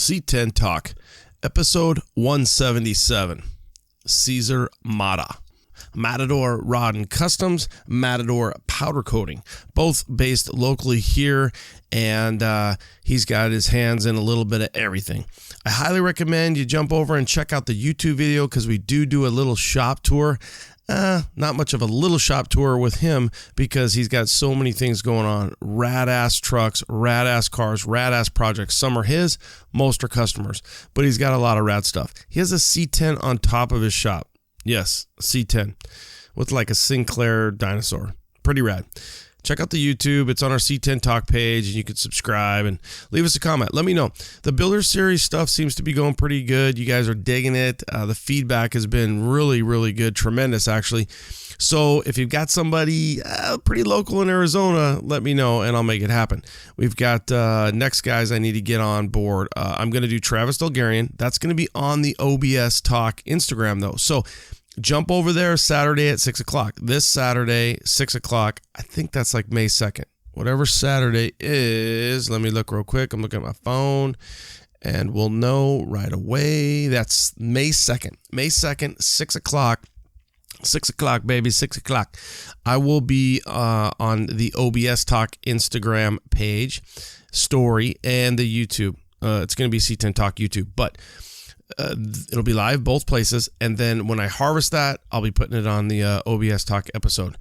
C10 Talk, episode 177, Cesar Mata. Matador Rod and Customs, Matador Powder Coating, both based locally here, and he's got his hands in a little bit of everything. I highly recommend you jump over and check out the YouTube video because we do a little shop tour. Not much of a little shop tour with him because he's got so many things going on. Rad-ass trucks, rad-ass cars, rad-ass projects. Some are his, most are customers, but he's got a lot of rad stuff. He has a C10 on top of his shop. Yes, C10 with like a Sinclair dinosaur. Pretty rad. Check out the YouTube. It's on our C10 Talk page, and you can subscribe and leave us a comment. Let me know. The Builder Series stuff seems to be going pretty good. You guys are digging it. The feedback has been really, really good. Tremendous, actually. So if you've got somebody pretty local in Arizona, let me know, and I'll make it happen. We've got next guys I need to get on board. I'm going to do Travis Delgarian. That's going to be on the OBS Talk Instagram, though. So jump over there Saturday at 6 o'clock. This Saturday, 6 o'clock. I think that's like May 2nd. Whatever Saturday is, let me look real quick. I'm looking at my phone, and we'll know right away. That's May 2nd. May 2nd, 6 o'clock. 6 o'clock, baby, 6 o'clock. I will be on the OBS Talk Instagram page, story, and the YouTube. It's going to be C10 Talk YouTube, but it'll be live both places. And then when I harvest that, I'll be putting it on the OBS Talk episode.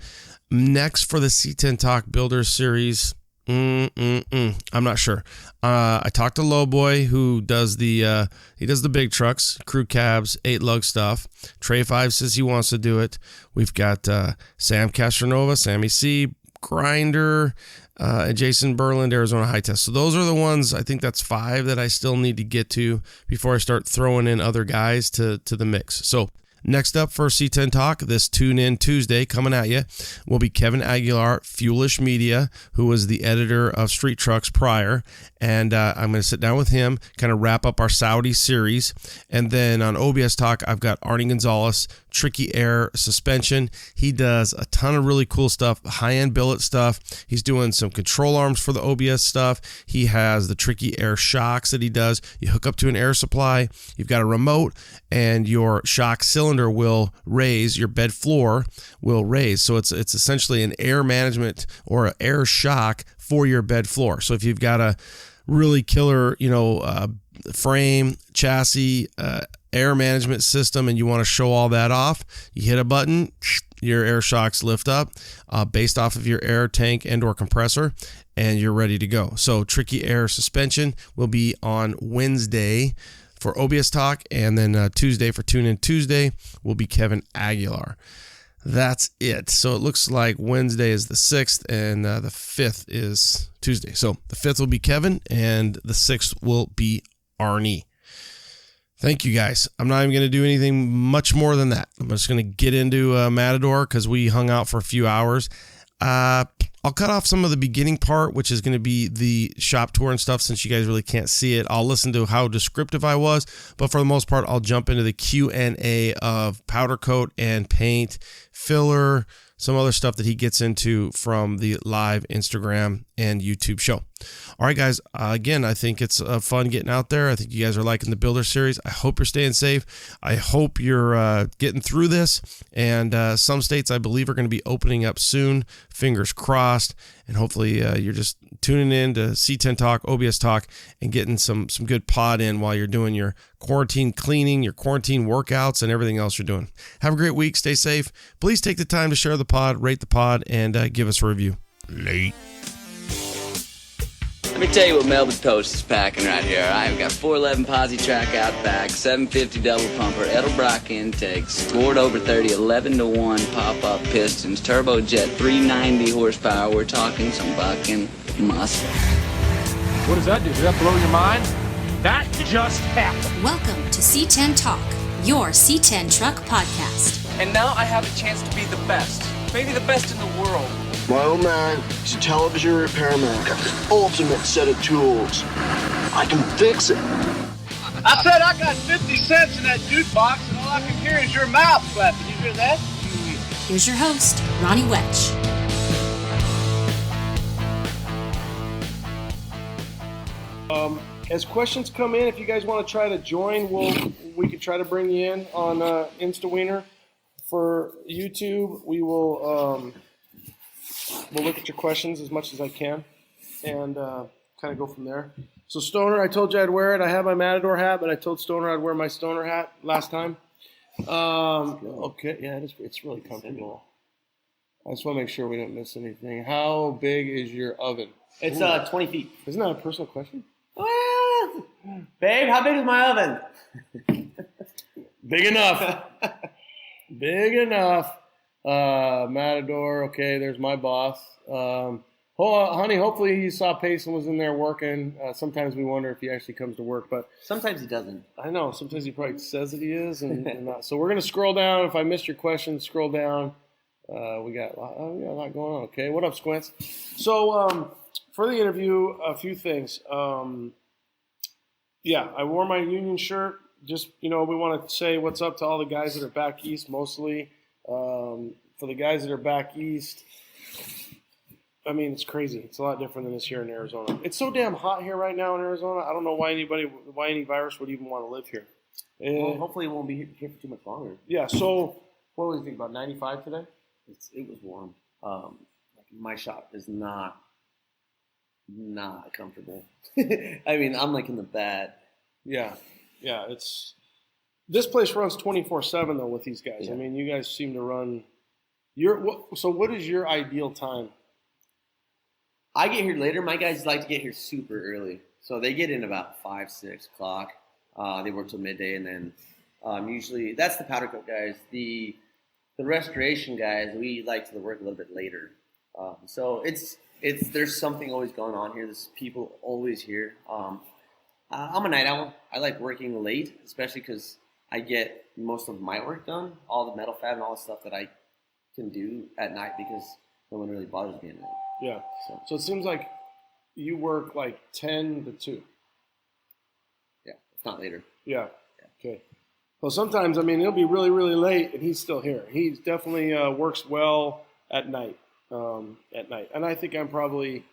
Next for the C10 Talk Builder Series, I'm not sure. I talked to Lowboy, who does the big trucks, crew cabs, 8-lug stuff. Trey 5 says he wants to do it. We've got Sam Castronova, Sammy C, Grinder, and Jason Berland, Arizona High Test. So those are the ones. I think that's 5 that I still need to get to before I start throwing in other guys to the mix. So next up for C10 Talk, this Tune In Tuesday coming at you, will be Kevin Aguilar, Fuelish Media, who was the editor of Street Trucks prior. And I'm going to sit down with him, kind of wrap up our Saudi series. And then on OBS Talk, I've got Arnie Gonzalez, Tricky Air Suspension. He does a ton of really cool stuff, high-end billet stuff. He's doing some control arms for the OBS stuff. He has the Tricky Air shocks that he does. You hook up to an air supply. You've got a remote, and your shock cylinder will raise. Your bed floor will raise. So it's essentially an air management or an air shock for your bed floor. So if you've got a really killer, frame, chassis, air management system, and you want to show all that off, you hit a button, your air shocks lift up based off of your air tank and or compressor, and you're ready to go. So Tricky Air Suspension will be on Wednesday for OBS Talk, and then Tuesday for Tune In Tuesday will be Kevin Aguilar. That's it. So it looks like Wednesday is the 6th, and the 5th is Tuesday. So the 5th will be Kevin, and the 6th will be Arnie. Thank you, guys. I'm not even going to do anything much more than that. I'm just going to get into Matador because we hung out for a few hours. I'll cut off some of the beginning part, which is going to be the shop tour and stuff, since you guys really can't see it. I'll listen to how descriptive I was, but for the most part, I'll jump into the Q&A of powder coat and paint, filler, some other stuff that he gets into from the live Instagram and YouTube show. All right, guys. Again, I think it's fun getting out there. I think you guys are liking the Builder Series. I hope you're staying safe. I hope you're getting through this. And some states, I believe, are going to be opening up soon. Fingers crossed. And hopefully you're just tuning in to C10 Talk, OBS Talk, and getting some good pod in while you're doing your quarantine cleaning, your quarantine workouts, and everything else you're doing. Have a great week. Stay safe. Please take the time to share the pod, rate the pod, and give us a review. Late. Let me tell you what Melba's Post is packing right here. I've got 411 Posi track out back, 750 double pumper, Edelbrock intakes, scored over 30, 11-1 pop-up pistons, turbojet, 390 horsepower. We're talking some fucking muscle. What does that do? Does that blow your mind? That just happened. Welcome to C10 Talk, your C10 truck podcast. And now I have a chance to be the best, maybe the best in the world. My old man, he's a television repairman. Got the ultimate set of tools. I can fix it. I said I got 50 cents in that jukebox, and all I can hear is your mouth flapping. You hear that? Here's your host, Ronnie Welch. As questions come in, if you guys want to try to join, we could try to bring you in on InstaWiener. For YouTube, we will we'll look at your questions as much as I can and kind of go from there. So Stoner, I told you I'd wear it. I have my Matador hat, but I told Stoner I'd wear my Stoner hat last time. Okay, yeah, it's really comfortable. I just want to make sure we don't miss anything. How big is your oven? It's 20 feet. Isn't that a personal question? Well, babe, how big is my oven? Big enough. Big enough. Matador, okay, there's my boss. Honey, hopefully you saw Payson was in there working. Sometimes we wonder if he actually comes to work, but sometimes he doesn't. I know. Sometimes he probably says that he is and not. So we're going to scroll down. If I missed your question, scroll down. We got a lot going on. Okay, what up, Squints? So for the interview, a few things. Yeah, I wore my union shirt. Just, we want to say what's up to all the guys that are back east mostly. For the guys that are back east, I mean, it's crazy. It's a lot different than this here in Arizona. It's so damn hot here right now in Arizona. I don't know why any virus would even want to live here. Well, hopefully it won't be here for too much longer. Yeah, so what do you think, about 95 today? It was warm. My shop is not comfortable. I mean, I'm like in the bad. Yeah, this place runs 24/7 though with these guys. Yeah. I mean, you guys seem to run. So what is your ideal time? I get here later. My guys like to get here super early, so they get in about 5, 6 o'clock. They work till midday, and then usually that's the Powdercoat guys. The restoration guys, we like to work a little bit later. So there's something always going on here. There's people always here. I'm a night owl. I like working late, especially because I get most of my work done, all the metal fab and all the stuff that I can do at night because no one really bothers me at night. Yeah. So it seems like you work like 10 to 2. Yeah, if not later. Yeah. Okay. Well, sometimes, I mean, it'll be really, really late, and he's still here. He definitely works well at night. And I think I'm probably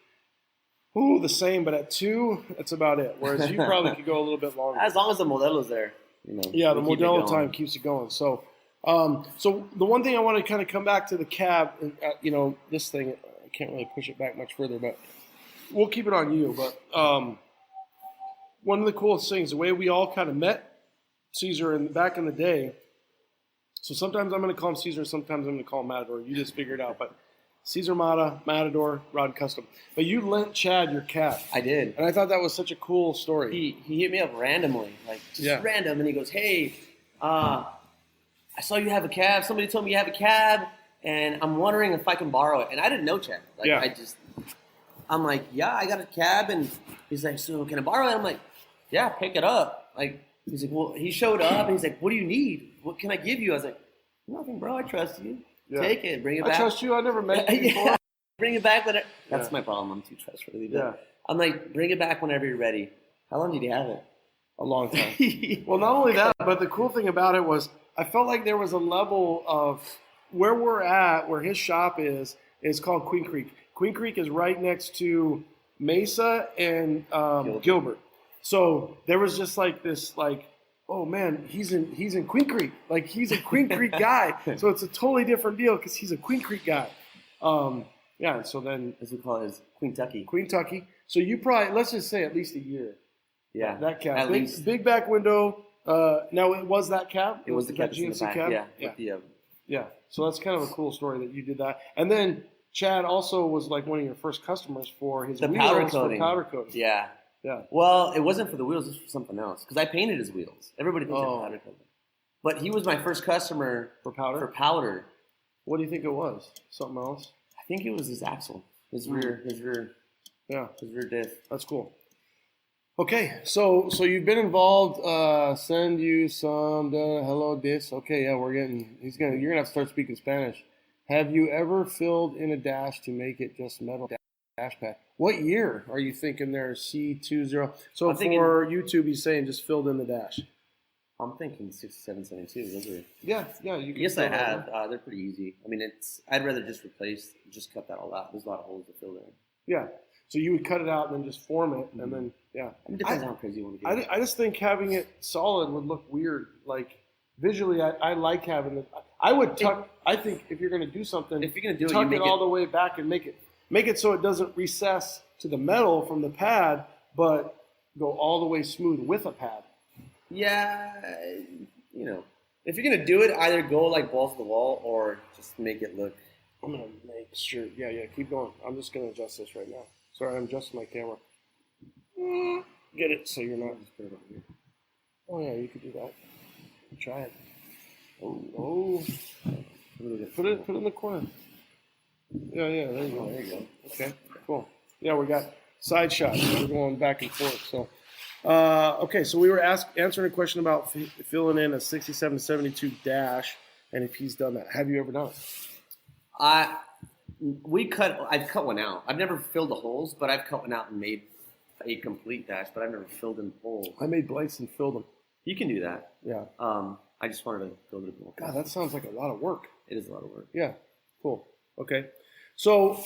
the same, but at 2, that's about it. Whereas you probably could go a little bit longer. As long as the Modelo's there. Yeah, the Modelo time keeps it going. So, so the one thing I want to kind of come back to the cab, and, this thing, I can't really push it back much further, but we'll keep it on you. But one of the coolest things, the way we all kind of met Cesar back in the day, so sometimes I'm going to call him Cesar, sometimes I'm going to call him Matador. You just figure it out. But Cesar Mata, Matador, Rod and Custom. But you lent Chad your cab. I did. And I thought that was such a cool story. He hit me up randomly, random, and he goes, "Hey, I saw you have a cab. Somebody told me you have a cab, and I'm wondering if I can borrow it." And I didn't know Chad. I'm like, "Yeah, I got a cab," and he's like, "So can I borrow it?" I'm like, "Yeah, pick it up." He's like, "Well," he showed up, and he's like, "What do you need? What can I give you?" I was like, "Nothing, bro. I trust you. Yeah. Take it. Bring it back." I trust you. I never met you before. Yeah. Bring it back whenever. That's my problem. I'm too trustworthy. But I'm like, bring it back whenever you're ready. How long did you have it? A long time. Well, not only that, but the cool thing about it was I felt like there was a level of where we're at, where his shop is called Queen Creek. Queen Creek is right next to Mesa and Gilbert. So there was just like this, oh man, he's in Queen Creek. Like, he's a Queen Creek guy. So it's a totally different deal because he's a Queen Creek guy. Yeah, so then, as we call it, is Queen Tucky. So you probably, let's just say at least a year. Yeah, that cab. At least. Big back window. Now, it was that cab? It was the cab. GNC cab? Yeah. Yeah. So that's kind of a cool story that you did that. And then Chad also was like one of your first customers for his wheels powder coating. for powder coating. Yeah. Yeah. Well, it wasn't for the wheels. It was for something else. Because I painted his wheels. Everybody thinks I'm powder coating. But he was my first customer for powder. What do you think it was? Something else? I think it was his axle, his rear diff. That's cool. Okay, so you've been involved. Send you some hello dis. Okay, yeah, you're gonna have to start speaking Spanish. Have you ever filled in a dash to make it just metal dash pad? What year are you thinking there? C20. So for YouTube, he's saying just filled in the dash. I'm thinking 6772. Those are. Yeah. You can yes, I have. They're pretty easy. I mean, I'd rather just cut that all out. There's a lot of holes to fill in. Yeah. So you would cut it out and then just form it, and then Yeah. It depends on how crazy you want to get. I just think having it solid would look weird. Like visually, I like having it. I would tuck. I think if you're going to do something, if you're going to do it, tuck you make it all the way back and make it so it doesn't recess to the metal from the pad, but go all the way smooth with a pad. Yeah, you know, if you're going to do it, either go like balls to the wall or just make it look. I'm going to make sure. Yeah, keep going. I'm just going to adjust this right now. Sorry, I'm adjusting my camera. Get it so you're not. Just put it over here. Oh yeah, you could do that. Try it. Oh. Put it in the corner. Yeah. There you go. There you go. Okay. Cool. Yeah, we got side shots. We're going back and forth. So, okay. So we were answering a question about filling in a 67 to 72 dash, and if he's done that. Have you ever done it? I've cut one out. I've never filled the holes, but I've cut one out and made a complete dash, but I've never filled in holes. I made blanks and filled them. You can do that. Yeah. I just wanted to build it more. God, that sounds like a lot of work. It is a lot of work. Yeah. Cool. Okay. So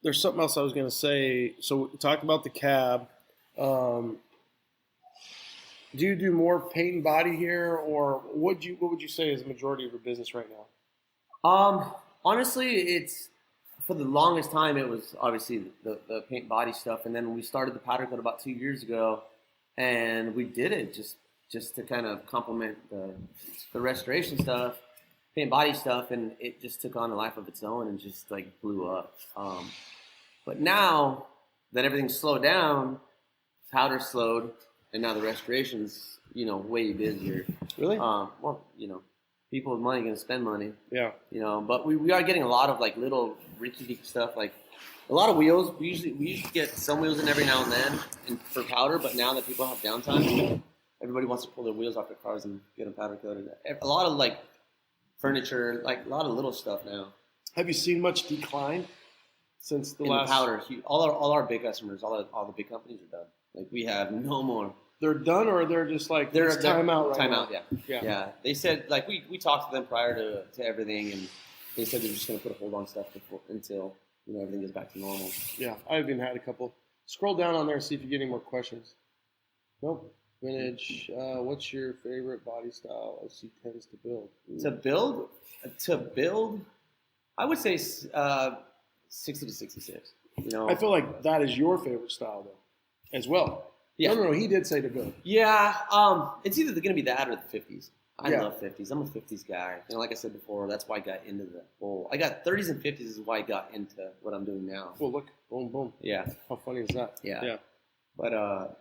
there's something else I was going to say. So we talked about the cab. Do you do more paint and body here, or what would you say is the majority of your business right now? Honestly, it's for the longest time it was obviously the paint and body stuff, and then we started the Powdercoat about 2 years ago, and we did it just to kind of complement the restoration stuff, paint and body stuff, and it just took on a life of its own and just like blew up. But now that everything's slowed down, powder slowed, and now the restoration's way busier. Really? Well, people with money are gonna spend money. Yeah. But we are getting a lot of like little rinky-dink stuff, like a lot of wheels. We usually get some wheels in every now and then for powder, but now that people have downtime, everybody wants to pull their wheels off their cars and get them powder coated. A lot of like furniture, like a lot of little stuff now. Have you seen much decline since the in last? The powder, all our big customers, all the big companies are done. Like we have no more. They're done, or they're just like time out right now? Yeah. They said like we talked to them prior to everything, and they said they're just going to put a hold on stuff until everything gets back to normal. Yeah, I've even had a couple. Scroll down on there and see if you get any more questions. Nope. Vintage. What's your favorite body style of C10s to build? To build, I would say 60 to 66. I feel like that is your favorite style though, as well. Yeah. No, he did say to build. Yeah, it's either going to be that or the 50s. I love 50s. I'm a 50s guy. Like I said before, that's why I got into the whole. I got 30s and 50s is why I got into what I'm doing now. Well, look, boom, boom. Yeah. How funny is that? Yeah. But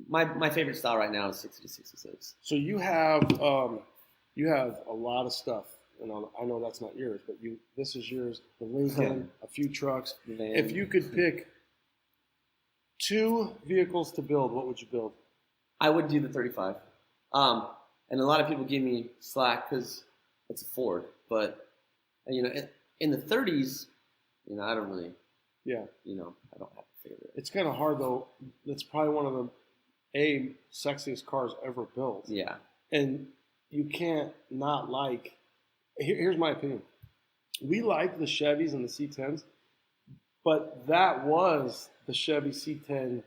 my favorite style right now is 60 to 66. So you have a lot of stuff. I know that's not yours, but this is yours. The Lincoln, a few trucks. If you could pick 2 vehicles to build, what would you build? I would do the 35. And a lot of people give me slack because it's a Ford. But, in the 30s, I don't really, I don't have a favorite. It's kind of hard, though. It's probably one of the sexiest cars ever built. Yeah. And you can't not like, here's my opinion. We like the Chevys and the C10s, but that was the Chevy C10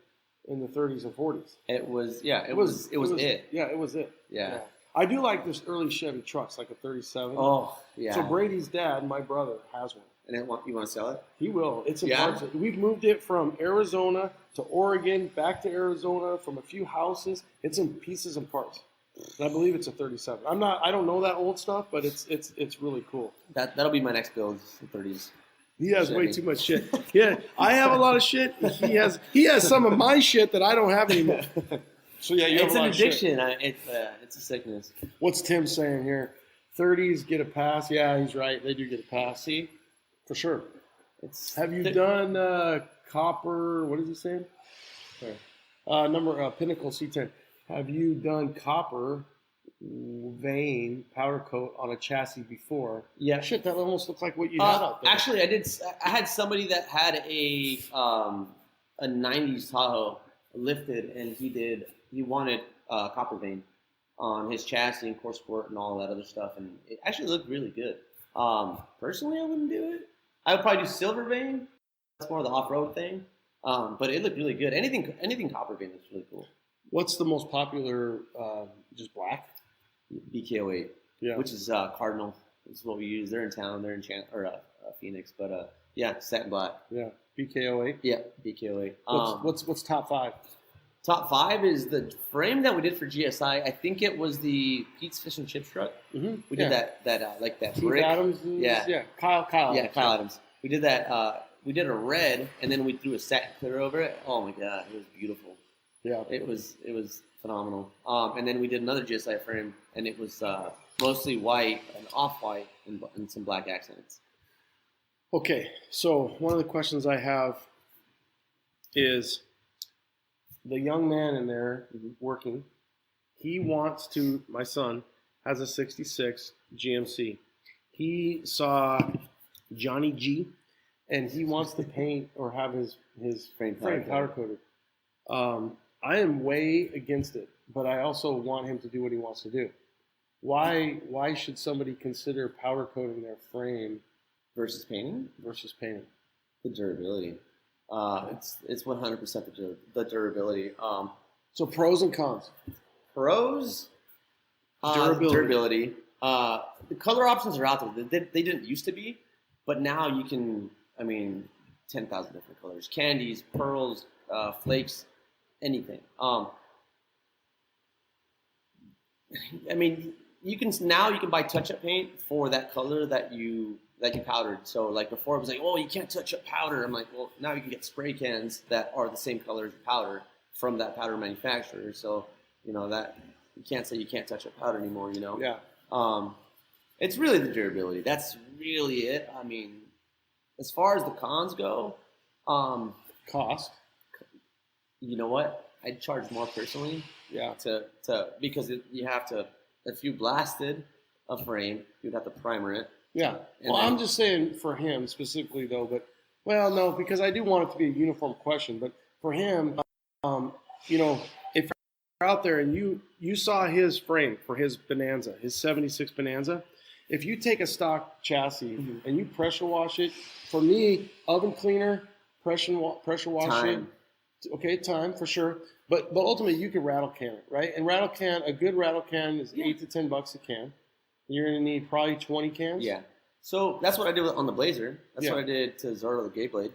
in the 30s and 40s. It was it. Yeah, it was it. Yeah. I do like this early Chevy trucks, like a 37. Oh, yeah. So Brady's dad, my brother, has one. And then you want to sell it? He will. It's in parts. We've moved it from Arizona to Oregon, back to Arizona, from a few houses. It's in pieces and parts. And I believe it's a 37. I don't know that old stuff, but it's really cool. That'll be my next build, the 30s. He has way too much shit. Yeah, I have a lot of shit. He has some of my shit that I don't have anymore. So yeah, it's an addiction. It's a sickness. What's Tim saying here? 30s get a pass. Yeah, he's right. They do get a pass. See, for sure. Have you done copper? What is he saying? Sorry. Pinnacle C10. Have you done copper vein powder coat on a chassis before? Yeah. Shit, that almost looks like what you had out there. Actually, I did. I had somebody that had a 90s Tahoe lifted, and he wanted copper vein on his chassis and core sport and all that other stuff, and it actually looked really good. Personally, I wouldn't do it. I would probably do silver vein. That's more of the off-road thing. But it looked really good. Anything copper vein looks really cool. What's the most popular? Just black. BK08, Yeah. which is Cardinal. Is what we use. They're in town. They're in Phoenix, but yeah, satin black. Yeah, BK08. Yeah, BK08. What's top 5? Top 5 is the frame that we did for GSI. I think it was the Pete's Fish and Chips truck. Mm-hmm. We did that like that Keith brick. Adams. Yeah. Kyle. Yeah, Kyle Adams. We did that. We did a red, and then we threw a satin clear over it. Oh my god, it was beautiful. Yeah, it was phenomenal. And then we did another GSI frame, and it was mostly white and off-white and some black accents. Okay, so one of the questions I have is the young man in there working. He wants to. My son has a '66 GMC. He saw Johnny G, and he wants to paint or have his frame powder coated. I am way against it, but I also want him to do what he wants to do. Why should somebody consider powder coating their frame versus painting? The durability. It's 100% the durability. So pros and cons. Pros. Durability. The color options are out there. They didn't used to be, but now you can. 10,000 different colors: candies, pearls, flakes, anything. You can buy touch-up paint for that color that you powdered. So like before it was like, oh, you can't touch up powder. I'm like, well, now you can get spray cans that are the same color as powder from that powder manufacturer. So that you can't say you can't touch up powder anymore. Yeah. It's really the durability. That's really it. As far as the cons go, cost. You know what? I'd charge more personally. Yeah. Because you have to. If you blasted a frame, you'd have to primer it. Yeah. Well, I'm just saying for him specifically, though. But no, because I do want it to be a uniform question. But for him, if you're out there and you saw his frame for his Bonanza, his '76 Bonanza, if you take a stock chassis and you pressure wash it, for me, oven cleaner, pressure wash time. it. Okay, time for sure. But ultimately, you can rattle can it, right? And a good rattle can is $8 to $10 a can. You're going to need probably 20 cans. Yeah. So that's what I did on the Blazer. That's what I did to Zorro the Gay Blade.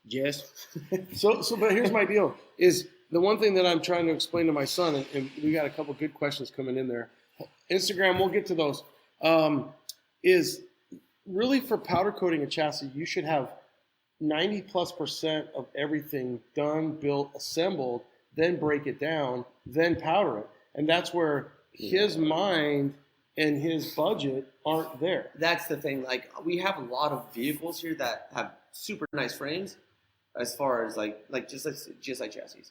Yes. But here's my deal: is the one thing that I'm trying to explain to my son, and we got a couple good questions coming in there. Instagram, we'll get to those. Is really for powder coating a chassis, you should have 90+% of everything done, built, assembled, then break it down, then powder it. And that's where his mind and his budget aren't there. That's the thing. Like, we have a lot of vehicles here that have super nice frames as far as like just like GSI chassis.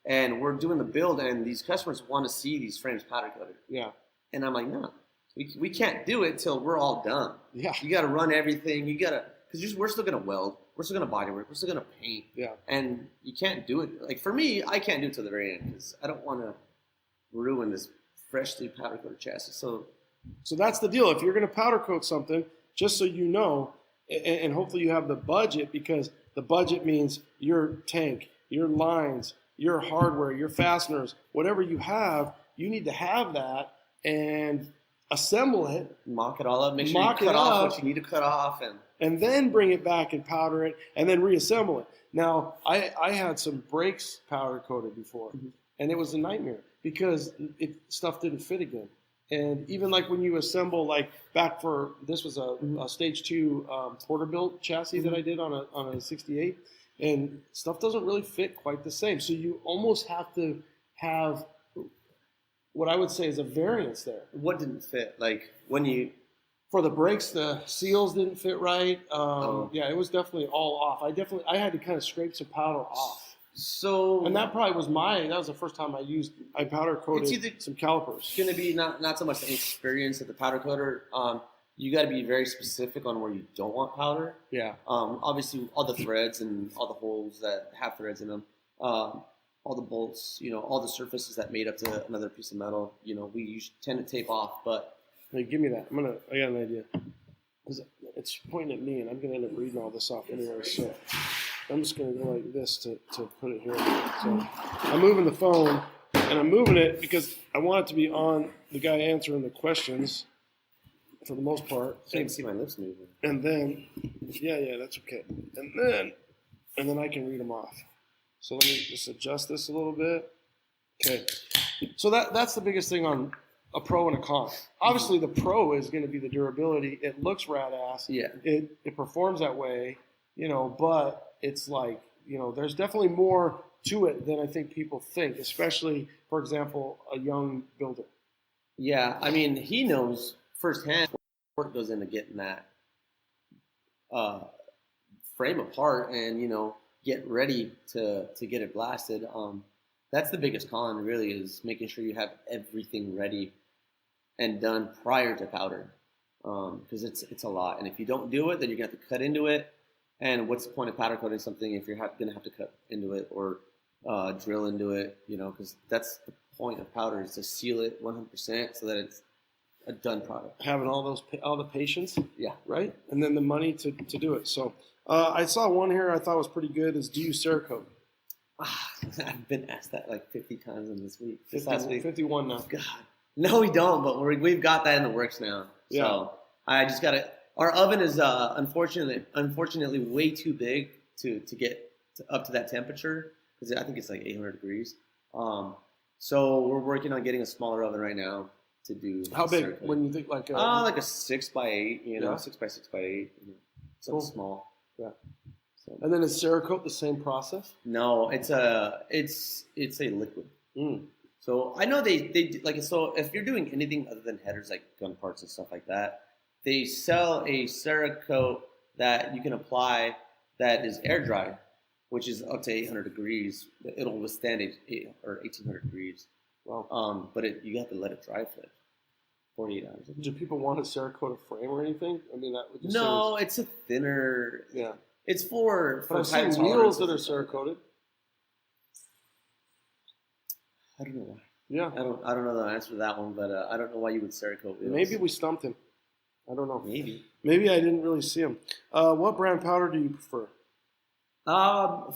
And we're doing the build, and these customers want to see these frames powder coated. Yeah. And I'm like, no, we can't do it till we're all done. Yeah. You got to run everything. Because we're still going to weld. We're still going to body work. We're still going to paint. Yeah. And you can't do it. Like, for me, I can't do it till the very end because I don't want to ruin this freshly powder coated chassis. So that's the deal. If you're going to powder coat something, just so you know, and hopefully you have the budget, because the budget means your tank, your lines, your hardware, your fasteners, whatever you have, you need to have that and assemble it. Mock it all up. Make sure you cut off what you need to cut off. And then bring it back and powder it and then reassemble it. Now, I had some brakes powder coated before, and it was a nightmare because stuff didn't fit again. And even like when you assemble, like back for, this was a stage 2 Porterbuilt chassis that I did on a 68, and stuff doesn't really fit quite the same. So you almost have to have what I would say is a variance there. What didn't fit? Like when you... For the brakes, the seals didn't fit right. Yeah, it was definitely all off. I had to kind of scrape some powder off. So, and that probably was that was the first time I powder coated some calipers. It's going to be not so much the experience of the powder coater. You got to be very specific on where you don't want powder. Yeah. Obviously, all the threads and all the holes that have threads in them, all the bolts, all the surfaces that made up to another piece of metal, we usually tend to tape off. But hey, give me that. I got an idea. Because it's pointing at me, and I'm going to end up reading all this off anyway. So I'm just going to go like this to put it here. So I'm moving the phone, and I'm moving it because I want it to be on the guy answering the questions for the most part. I can see my lips moving. And then, yeah, that's okay. And then I can read them off. So let me just adjust this a little bit. Okay. So that's the biggest thing on a pro and a con. Obviously, the pro is going to be the durability. It looks rad ass. Yeah. It performs that way, but it's like, there's definitely more to it than I think people think, especially, for example, a young builder. Yeah, I mean, he knows firsthand what work goes into getting that frame apart and, get ready to get it blasted. That's the biggest con, really, is making sure you have everything ready and done prior to powder, because it's a lot. And if you don't do it, then you're going to have to cut into it. And what's the point of powder coating something if you're going to have to cut into it or drill into it, because that's the point of powder, is to seal it 100% so that it's a done product. Having all the patience, yeah, right, and then the money to do it. So I saw one here I thought was pretty good. Is do you Cerakote? I've been asked that like 50 times in this week. 51 now. God, no, we don't, but we've got that in the works now. Yeah. So I just gotta. Our oven is unfortunately way too big to get up to that temperature, because I think it's like 800 degrees. So we're working on getting a smaller oven right now to do. How big? When you think like like a 6x8, yeah. 6x6x8, something cool. Small. Yeah. So. And then is Cerakote the same process? No, it's a liquid. So I know they like, so if you're doing anything other than headers like gun parts and stuff like that, they sell a Cerakote that you can apply that is air dry, which is up to 800 degrees. It'll withstand 1800 degrees. Wow. But you have to let it dry for 48 hours. Do people want a Cerakote frame or anything? I mean, that would just no, it's a thinner. Yeah. It's for I've seen wheels that are Cerakoted. I don't know why. Yeah. I don't know the answer to that one, but I don't know why you would Cerakote wheels. Maybe we stumped him. I don't know. Maybe I didn't really see him. What brand powder do you prefer?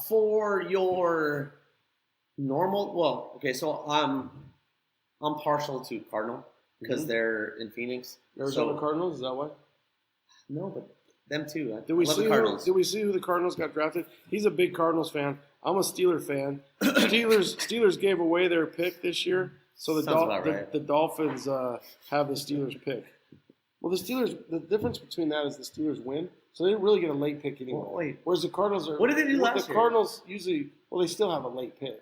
For your normal, so I'm partial to Cardinal because they're in Phoenix. Arizona Cardinals, is that why? No, but them too. Did we see who the Cardinals got drafted? He's a big Cardinals fan. I'm a Steeler fan. Steelers gave away their pick this year, so the Dolphins have the Steelers pick. Well, the difference between that is the Steelers win, so they didn't really get a late pick anymore. Oh, wait. Whereas the Cardinals are. What did they do last year? The Cardinals usually, they still have a late pick,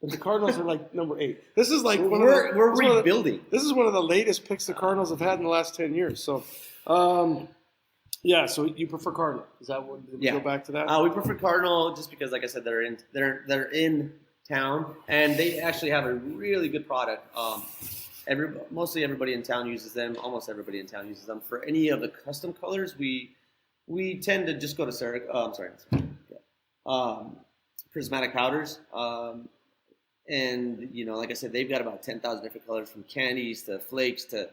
but the Cardinals are like number 8. This is like we're rebuilding. This is one of the latest picks the Cardinals have had in the last 10 years. So, yeah. So you prefer Cardinal? Is that what? Did we go back to that? We prefer Cardinal just because, like I said, they're in town and they actually have a really good product. Mostly everybody in town uses them. Almost everybody in town uses them. For any of the custom colors, we tend to just go to prismatic powders. And like I said, they've got about 10,000 different colors, from candies to flakes to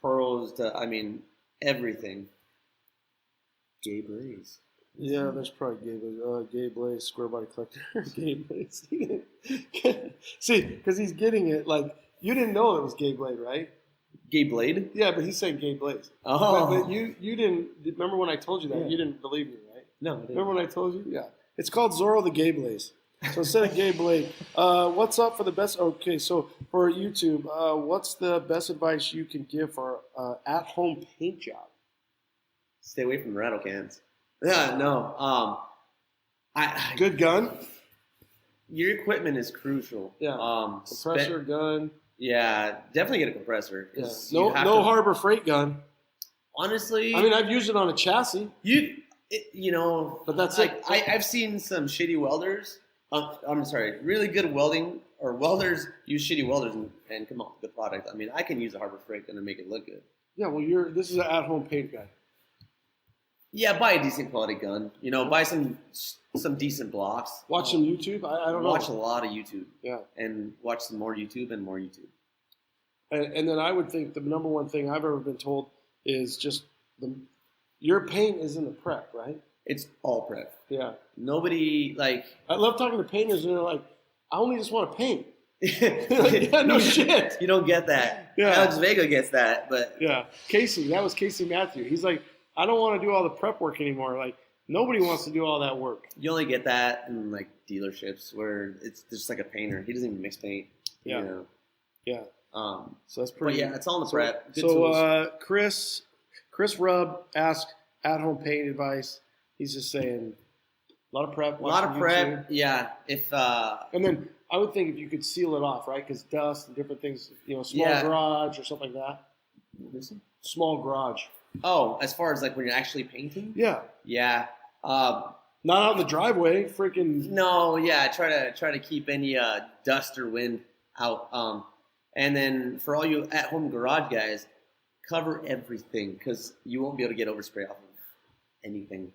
pearls to everything. Gay Blaze. Yeah, there's probably Gay Blaze, Square Body Collector. Gay Blaze. See, because he's getting it like. You didn't know it was Gay Blade, right? Gay Blade? Yeah, but he said Gay Blaze. Oh. But you didn't, remember when I told you that? Yeah. You didn't believe me, right? No, I didn't. Remember when I told you? Yeah. It's called Zorro the Gay Blaze. So instead of Gay Blade, what's up for the best? Okay, so for YouTube, what's the best advice you can give for at-home paint job? Stay away from rattle cans. Yeah, no. Good gun? Your equipment is crucial. Yeah. Compressor, gun. Yeah, definitely get a compressor. Yeah. No Harbor Freight gun. Honestly, I've used it on a chassis. But that's it. I've seen some shitty welders. I'm sorry, really good welders use shitty welders and come up with a good product. I can use a Harbor Freight gun and make it look good. Yeah, well, this is an at-home paint guy. Yeah, buy a decent quality gun. Buy some decent blocks. Watch some YouTube. I don't know. Watch a lot of YouTube. Yeah. And watch some more YouTube and more YouTube. And then I would think the number one thing I've ever been told is just your paint is in the prep, right? It's all prep. Yeah. Nobody like. I love talking to painters, and they're like, "I only just want to paint." Like, yeah, no shit. You don't get that. Yeah. Alex Vega gets that, but Yeah, Casey. That was Casey Matthew. He's like, "I don't want to do all the prep work anymore." Like, nobody wants to do all that work. you only get that in like dealerships where it's just like a painter. He doesn't even mix paint. Yeah. You know? Yeah. So that's But pretty. yeah, it's all in the prep. Good So tools. Chris Rubb asked at-home paint advice. He's just saying a lot of prep. A lot of watching prep. YouTube. Yeah. If And then I would think if you could seal it off, right? Because dust and different things, small Yeah. garage or something like that. Small garage. Oh, as far as like when you're actually painting? Yeah. Yeah. Not out in the driveway. Freaking. No, yeah. Try to keep any dust or wind out. And then for all you at-home garage guys, cover everything because you won't be able to get overspray off of anything.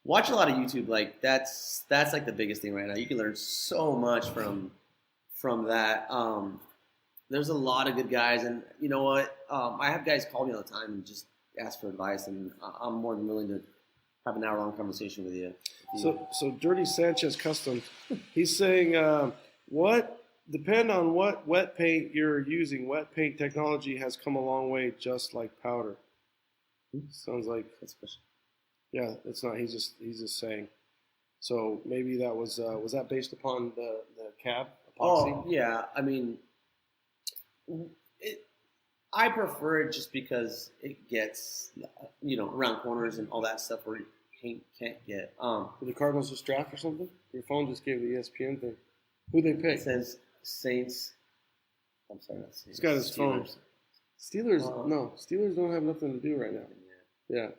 Watch a lot of YouTube. Like that's like the biggest thing right now. You can learn so much from that. There's a lot of good guys, and you know what? I have guys call me all the time and just ask for advice, and I'm more than willing to have an hour-long conversation with you. So Dirty Sanchez Custom, he's saying, depend on what wet paint you're using. Wet paint technology has come a long way, just like powder. Sounds like That's special. Yeah, it's not. He's just saying. So maybe that was that based upon the cab epoxy? Oh yeah, I mean, I prefer it just because it gets around corners and all that stuff where you can't get. Did the Cardinals just draft or something? Your phone just gave the ESPN thing. Who they pick? It says Saints. I'm sorry, not Saints. He's got his phone. Steelers. Uh-huh. No, Steelers don't have nothing to do right now. Yeah.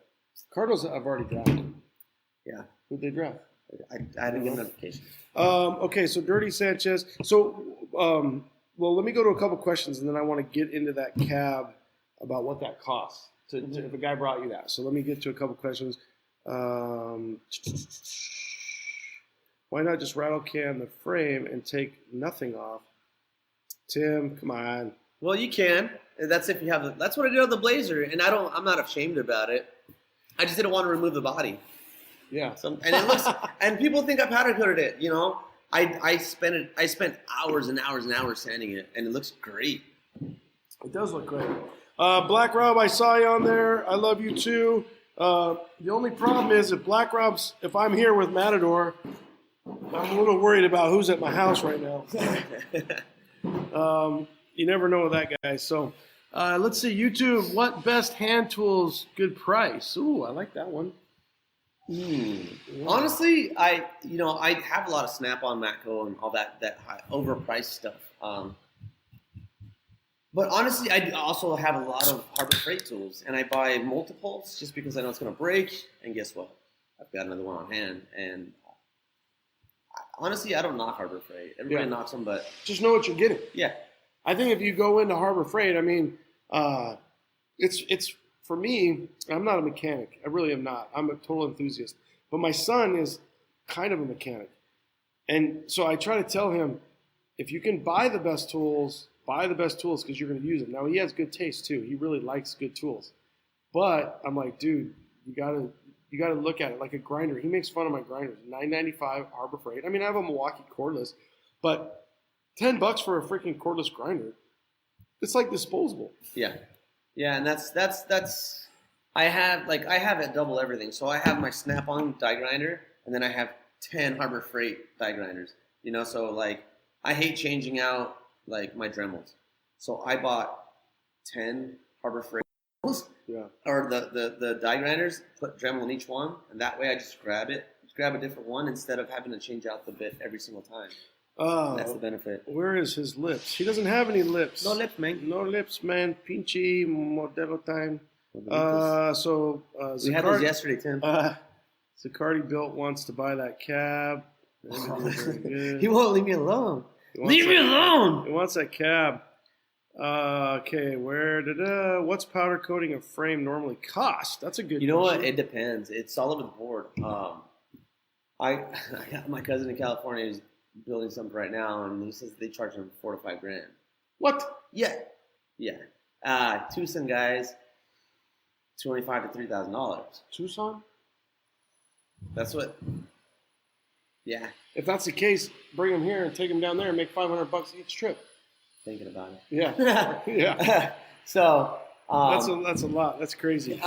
Cardinals have already drafted. Yeah. Who'd they draft? I didn't get a notification. Okay, so Dirty Sanchez. So, well, let me go to a couple questions, and then I want to get into that cab about what that costs. If a guy brought you that. So let me get to a couple questions. Why not just rattle can the frame and take nothing off? Tim, come on. Well, you can. That's if you have. That's what I did on the Blazer, and I'm not ashamed about it. I just didn't want to remove the body. Yeah. And it looks. And people think I powder coated it. I spent hours and hours and hours sanding it, and it looks great. It does look great. Black Rob, I saw you on there. I love you too. The only problem is if I'm here with Matador, I'm a little worried about who's at my house right now. You never know with that guy. So let's see, YouTube, what best hand tools, good price? Ooh, I like that one. Honestly, I have a lot of Snap-on Matco and all that high, overpriced stuff. But honestly, I also have a lot of Harbor Freight tools, and I buy multiples just because I know it's going to break. And guess what? I've got another one on hand. And honestly, I don't knock Harbor Freight. Everybody knocks them, but just know what you're getting. Yeah. I think if you go into Harbor Freight, I mean, it's for me. I'm not a mechanic. I really am not. I'm a total enthusiast. But my son is kind of a mechanic, and so I try to tell him, if you can buy the best tools because you're going to use them. Now he has good taste too. He really likes good tools, but I'm like, dude, you gotta look at it like a grinder. He makes fun of my grinders. $9.95 Harbor Freight. I mean, I have a Milwaukee cordless, but $10 for a freaking cordless grinder. It's like disposable. Yeah, and that's. I have it double everything. So I have my Snap-on die grinder, and then I have 10 Harbor Freight die grinders. So like I hate changing out like my Dremels. So I bought 10 Harbor Freight Dremels, or the die grinders, put Dremel in each one, and that way I just grab a different one instead of having to change out the bit every single time. That's the benefit. Where is his lips? He doesn't have any lips. No lips, man. No lips, man. Pinchy Modelo time. We had those yesterday, Tim. Zicardi Built wants to buy that cab. He won't leave me alone. Leave me alone. He wants that cab. Okay, what's powder coating a frame normally cost? That's a good question. You know what? It depends. It's all over the board. I got my cousin in California who's building something right now, and he says they charge him $4,000 to $5,000. What? Yeah. Tucson guys, $25,000 to $3,000. Tucson? That's what. Yeah. If that's the case, bring them here and take them down there and make $500 each trip. Thinking about it. Yeah. Yeah. So that's a lot. That's crazy.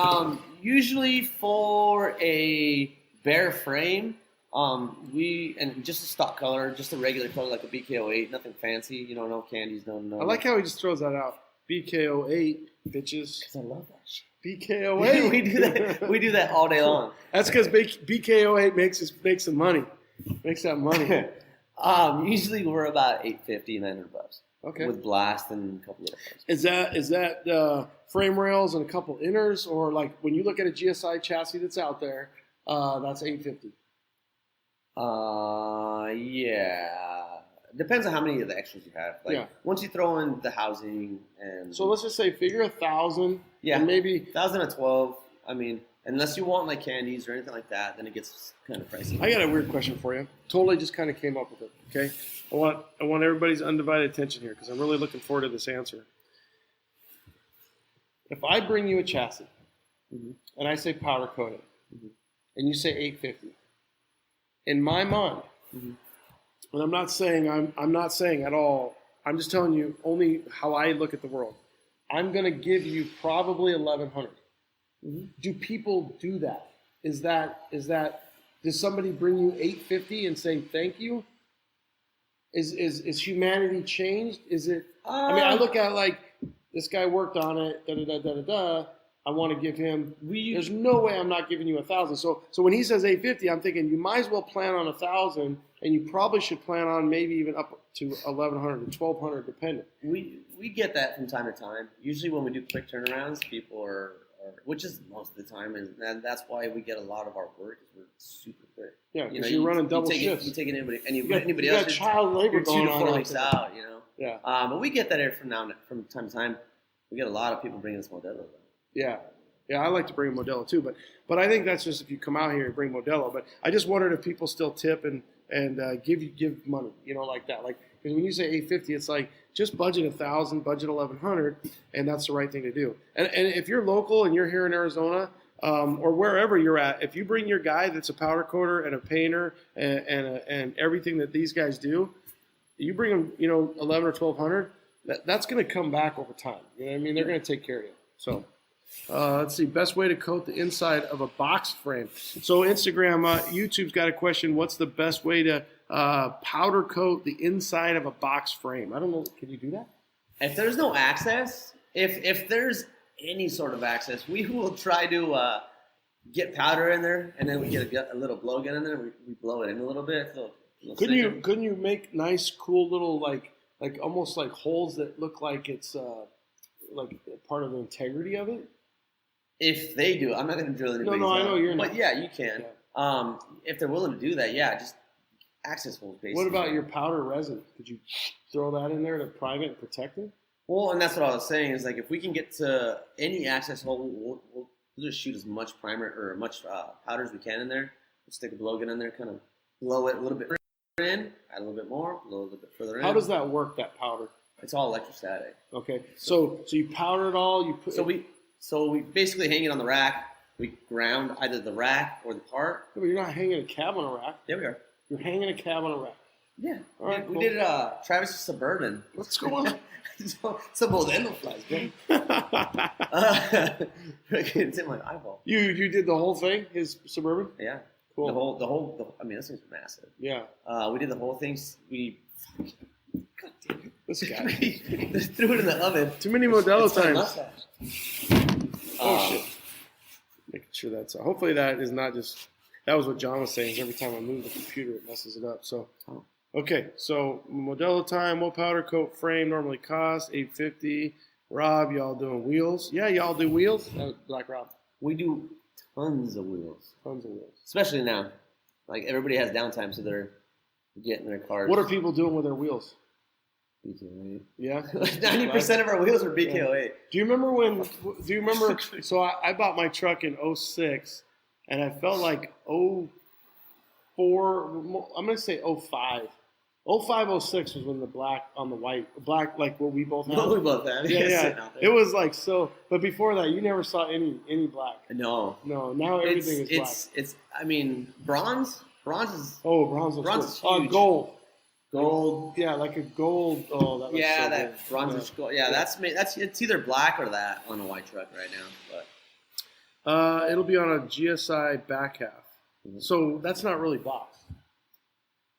Usually for a bare frame, and just a stock color, just a regular color like a BK08, nothing fancy. You know, no candies, no. I like how he just throws that out. BK08, bitches. Because I love that shit. BK08. we do that. We do that all day long. That's because BK08 makes some money. Makes that money. Usually we're about $850, $900. Okay. With blast and a couple of things. Is that frame rails and a couple inners, or like when you look at a GSI chassis that's out there, that's $850? Yeah. Depends on how many of the extras you have. Like once you throw in the housing and so let's just say figure 1,000. Yeah. And maybe 1,000 to 12. I mean, unless you want like candies or anything like that, then it gets kind of pricey. I got a weird question for you. Totally just kind of came up with it. Okay. I want everybody's undivided attention here because I'm really looking forward to this answer. If I bring you a chassis and I say powder coat it, and you say $850, in my mind, and I'm not saying at all. I'm just telling you only how I look at the world. I'm going to give you probably $1,100. Do people do that? Is that does somebody bring you $850 and say thank you? Is humanity changed? Is it? I mean, I look at like this guy worked on it. Da da da da da da. I want to give him. There's no way I'm not giving you 1,000. So when he says $850, I'm thinking you might as well plan on 1,000, and you probably should plan on maybe even up to $1,100 to $1,200, depending. We get that from time to time. Usually when we do quick turnarounds, people are which is most of the time, and that's why we get a lot of our work is we're super quick. Yeah, because you're running double shifts. You take anybody you else. got child labor going on 2 to 4 weeks out, you know. Yeah. But we get that here from time to time. We get a lot of people bringing us Modelo. Yeah. Yeah, I like to bring Modelo too, but I think that's just if you come out here and bring Modelo. But I just wondered if people still tip and give money, you know, like that. Like, because when you say $850, it's like just budget 1,000, budget 1,100, and that's the right thing to do. And if you're local and you're here in Arizona or wherever you're at, if you bring your guy that's a powder coater and a painter and everything that these guys do, you bring them, you know, 1,100 or 1,200. That's going to come back over time. You know what I mean? They're going to take care of you. So. Let's see. Best way to coat the inside of a box frame. So Instagram, YouTube's got a question. What's the best way to powder coat the inside of a box frame? I don't know. Can you do that? If there's no access, if there's any sort of access, we will try to get powder in there, and then we get a little blowgun in there. We blow it in a little bit. Couldn't you make nice, cool little like almost like holes that look like it's like part of the integrity of it? If they do, I'm not going to drill anybody's No, I know you're not. But yeah, you can. Yeah. If they're willing to do that, yeah, just access holes basically. What about your powder resin? Could you throw that in there to prime it and protect it? Well, and that's what I was saying is like if we can get to any access hole, we'll just shoot as much primer or much powder as we can in there. We'll stick a blowgun in there, kind of blow it a little bit in, add a little bit more, blow a little bit further in. How does that work, that powder? It's all electrostatic. Okay, so you powder it all. So we basically hang it on the rack. We ground either the rack or the part. Yeah, but you're not hanging a cab on a rack. Yeah, we are. You're hanging a cab on a rack. Yeah. All right. We did Travis's Suburban. What's going on? Some Modelo flies, bro. It's in my eyeball. You did the whole thing, his Suburban? Yeah. Cool. The whole. I mean, this thing's massive. Yeah. We did the whole thing. God damn it. This guy. We threw it in the oven. Too many Modelo times. Mustache. Oh shit! Making sure that's. Hopefully that is not just. That was what John was saying. Every time I move the computer, it messes it up. So, okay. So Modelo time. What powder coat frame normally cost? $850. Rob, y'all doing wheels? Yeah, y'all do wheels. Black Rob. We do tons of wheels. Tons of wheels. Especially now, like everybody has downtime, so they're getting their cars. What are people doing with their wheels? BK08. Yeah, 90% of our wheels are BK08. Yeah. Do you remember? So I bought my truck in 06, and I felt like 04. I'm gonna say 05. 0506 was when the black on the white, black like what we both have. No, we both have. Yeah. It was like so. But before that, you never saw any black. No. Now everything is black. It's. I mean, bronze. Bronze is. Oh, bronze is huge. Gold. Gold. Yeah, like a gold. Oh, that was so that good. bronze gold. Yeah, that's it's either black or that on a white truck right now. But it'll be on a GSI back half. Mm-hmm. So that's not really boxed.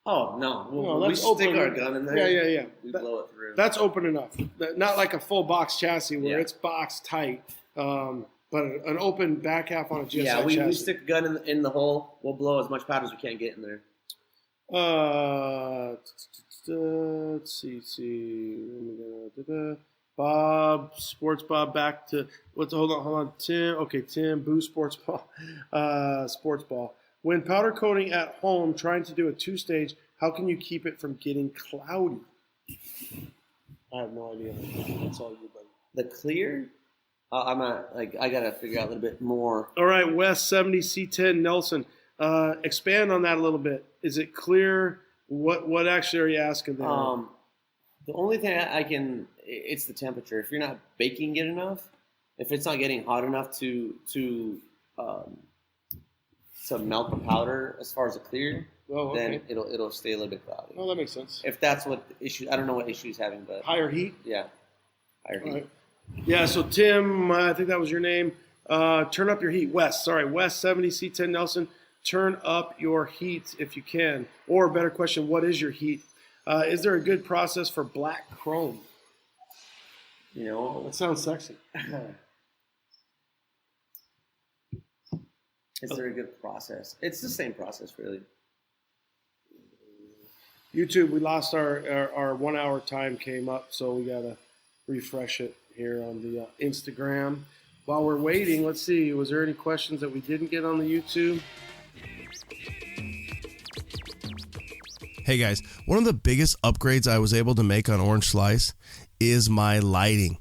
Oh no, we that's stick open. our gun in there. Yeah. We blow it through. That's open enough. Not like a full box chassis where Yeah. it's boxed tight, but an open back half on a GSI Yeah, we chassis. stick a gun in the hole. We'll blow as much powder as we can get in there. Let's see. Bob, Sports Bob, back to hold on, Tim. Okay, Tim, Boo Sports Ball, Sports Ball. When powder coating at home, trying to do a 2-stage, how can you keep it from getting cloudy? I have no idea. That's all you, buddy. The clear? I'm not I gotta figure out a little bit more. All right, West 70 C10 Nelson. Expand on that a little bit. Is it clear? What actually are you asking there? The only thing it's the temperature. If you're not baking it enough, if it's not getting hot enough to melt the powder as far as the clear, then it'll stay a little bit cloudy. Oh, that makes sense. If that's what the issue, I don't know what issue he's having, but higher heat. Yeah, higher heat. Right. Yeah. So Tim, I think that was your name. Turn up your heat, West 70 C10 Nelson. Turn up your heat if you can. Or better question, what is your heat? Is there a good process for black chrome? That sounds sexy. Is there a good process? It's the same process, really. YouTube, we lost our 1 hour time came up, so we got to refresh it here on the Instagram. While we're waiting, let's see, was there any questions that we didn't get on the YouTube? Hey guys, one of the biggest upgrades I was able to make on Orange Slice is my lighting.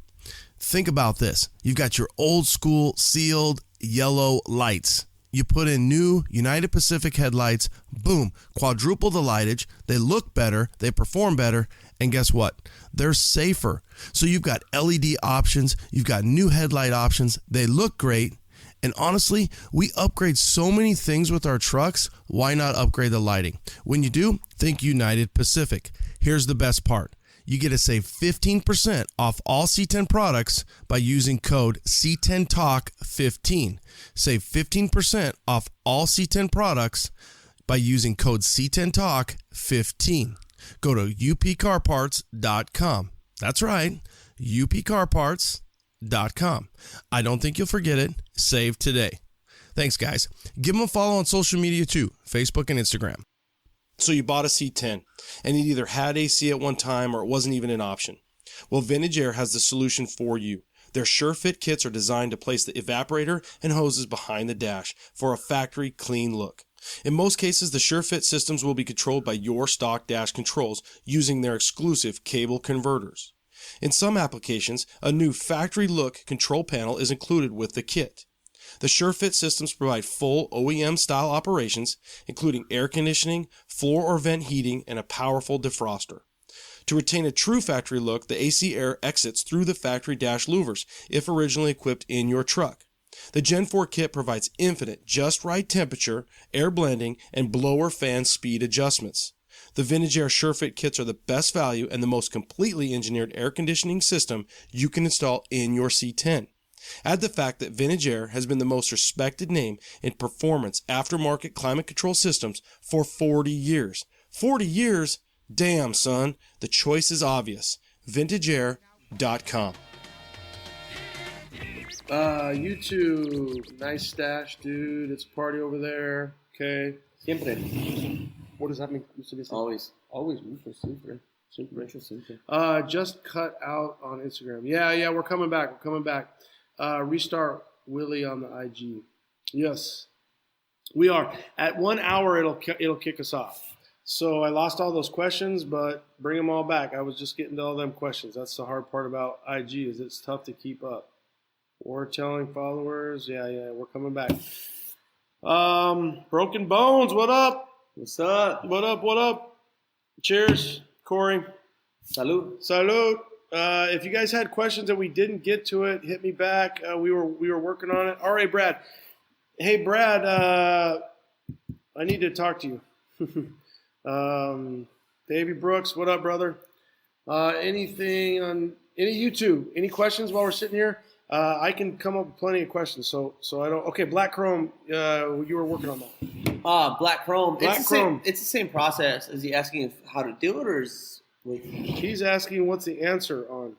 Think about this. You've got your old school sealed yellow lights. You put in new United Pacific headlights, boom, quadruple the lightage. They look better, they perform better, and guess what? They're safer. So you've got LED options, you've got new headlight options. They look great. And honestly, we upgrade so many things with our trucks. Why not upgrade the lighting? When you do, think United Pacific. Here's the best part. You get to save 15% off all C10 products by using code C10TALK15. Save 15% off all C10 products by using code C10TALK15. Go to upcarparts.com. That's right, upcarparts.com. I don't think you'll forget it. Save today. Thanks, guys. Give them a follow on social media too, Facebook and Instagram. So you bought a C10 and it either had AC at one time or it wasn't even an option. Well, Vintage Air has the solution for you. Their SureFit kits are designed to place the evaporator and hoses behind the dash for a factory clean look. In most cases, the SureFit systems will be controlled by your stock dash controls using their exclusive cable converters. In some applications, a new factory look control panel is included with the kit. The SureFit systems provide full OEM-style operations, including air conditioning, floor or vent heating, and a powerful defroster. To retain a true factory look, the AC air exits through the factory dash louvers, if originally equipped in your truck. The Gen 4 kit provides infinite, just right temperature, air blending, and blower fan speed adjustments. The Vintage Air SureFit kits are the best value and the most completely engineered air conditioning system you can install in your C10. Add the fact that Vintage Air has been the most respected name in performance aftermarket climate control systems for 40 years. 40 years? Damn, son. The choice is obvious. VintageAir.com. YouTube, nice stash, dude. It's a party over there. Okay. Siempre. What does that mean? Always. Always. Super. Interesting. Just cut out on Instagram. Yeah, we're coming back. Restart Willie on the IG. Yes, we are. At 1 hour, it'll kick us off. So I lost all those questions, but bring them all back. I was just getting to all them questions. That's the hard part about IG is it's tough to keep up. We're telling followers. Yeah, we're coming back. Broken Bones, what up? What's up? What up? Cheers, Corey. Salud. Salud. If you guys had questions and we didn't get to it, hit me back. We were working on it. All right, Brad. Hey, Brad. I need to talk to you. Davey Brooks, what up, brother? Anything on any YouTube? Any questions while we're sitting here? I can come up with plenty of questions. So I don't. Okay, Black Chrome. You were working on that. Black Chrome. Black Chrome. It's the same process. Is he asking how to do it, or is He's asking what's the answer on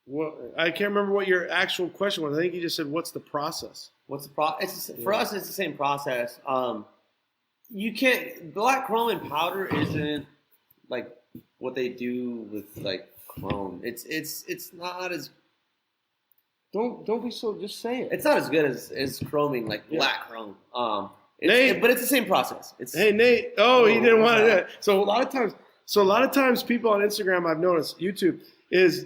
what? I can't remember what your actual question was. I think he just said, "What's the process?" What's the process? For us, it's the same process. You can't Black Chrome and powder isn't like what they do with like chrome. It's not as Don't be so. Just say it. it's not as good as chroming like black chrome. Nate, but it's the same process. Hey Nate. Oh, he didn't want to do it. So a lot of times people on Instagram, I've noticed, YouTube is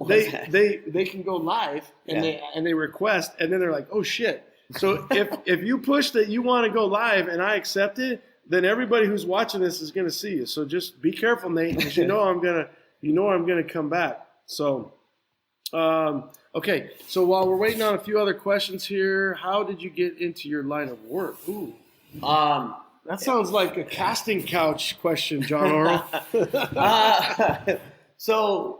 they can go live and they request, and then they're like, oh shit. So if you push that you want to go live and I accept it, then everybody who's watching this is going to see you. So just be careful, Nate, because I'm gonna come back. So okay. So while we're waiting on a few other questions here, how did you get into your line of work? Ooh. That sounds like a casting couch question, John Oral. So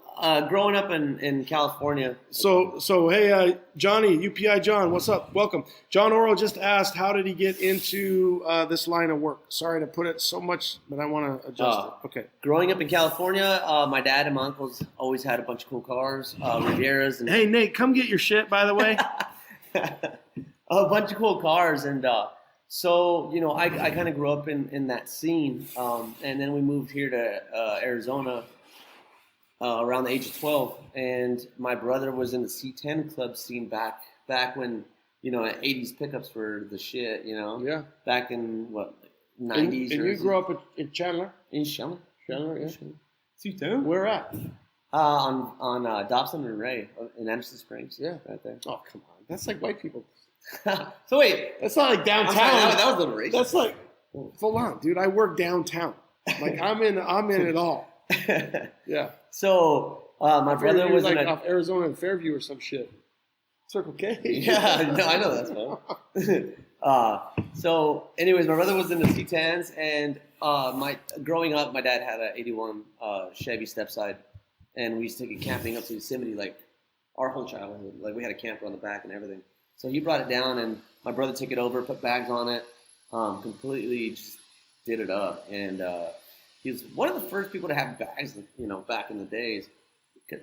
growing up in California. So hey, Johnny, UPI John, what's up? Welcome. John Oral just asked, how did he get into this line of work? Sorry to put it so much, but I want to adjust it. Okay. Growing up in California, my dad and my uncles always had a bunch of cool cars, Rivieras. And hey, Nate, come get your shit, by the way. A bunch of cool cars. And so, I kind of grew up in that scene. And then we moved here to Arizona around the age of 12. And my brother was in the C10 club scene back when, 80s pickups were the shit, Yeah. Back in, 90s. And you grew up in Chandler? In Chandler. Chandler, yeah. C10? Where at? On Dobson and Ray in Anderson Springs. Yeah. Right there. Oh, come on. That's like white people. So wait. That's not like downtown. That was a little racist. That's like, hold on, dude. I work downtown. Like I'm in it all. Yeah. So my brother was like in off Arizona and Fairview or some shit. Circle K. Yeah, no, I know that's fun. So, anyways, my brother was in the C10s, and growing up, my dad had an '81 Chevy stepside, and we used to take it camping up to Yosemite, like our whole childhood. Like we had a camper on the back and everything. So he brought it down, and my brother took it over, put bags on it, completely just did it up, and he was one of the first people to have bags, back in the days,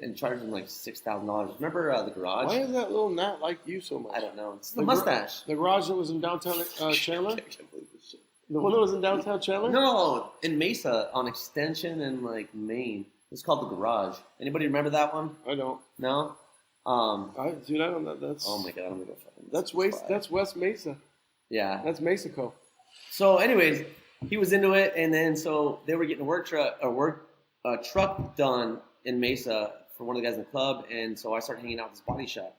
and charged him like $6,000. Remember the garage? Why is that little gnat like you so much? I don't know. It's the mustache. The garage that was in downtown Chandler? The one that was in downtown Chandler? No, in Mesa on Extension and like Maine. It's called the Garage. Anybody remember that one? I don't. No. I don't know. That's. Oh my god, I'm gonna go fucking. That's West Mesa. Yeah. That's Mexico. So, anyways, he was into it, and then so they were getting a truck done in Mesa for one of the guys in the club, and so I started hanging out at this body shop,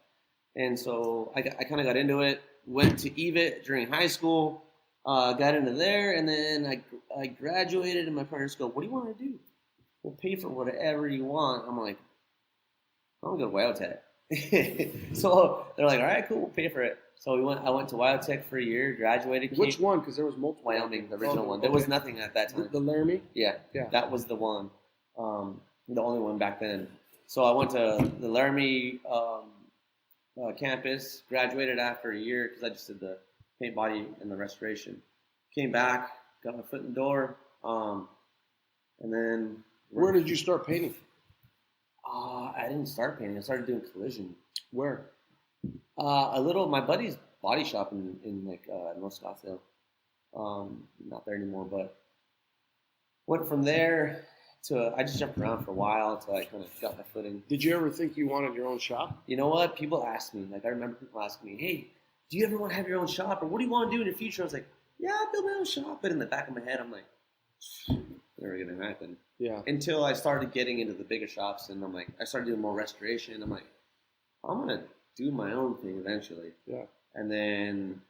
and so I kind of got into it. Went to EVIT during high school, got into there, and then I graduated, and my parents go, "What do you want to do? We'll pay for whatever you want." I'm like, "I'm gonna go to Wildtech." So they're like, "All right, cool, we'll pay for it." So I went to Wildtech for a year, graduated. Which one? Because there was multiple. Wyoming, the original one. There was nothing at that time. The Laramie? Yeah, that was the one, the only one back then. So I went to the Laramie campus, graduated after a year because I just did the paint, body, and the restoration. Came back, got my foot in the door, and then. Where did you start painting? I didn't start painting. I started doing collision. Where? My buddy's body shop in like North Scottsdale. Not there anymore, but went from there to I just jumped around for a while until I kind of got my footing. Did you ever think you wanted your own shop? You know what? People ask me. Like I remember people asking me, "Hey, do you ever want to have your own shop, or what do you want to do in the future?" I was like, "Yeah, I'll build my own shop." But in the back of my head, I'm like, never gonna happen. Yeah. Until I started getting into the bigger shops, and I'm like, I started doing more restoration. I'm like, I'm gonna do my own thing eventually. Yeah. And then,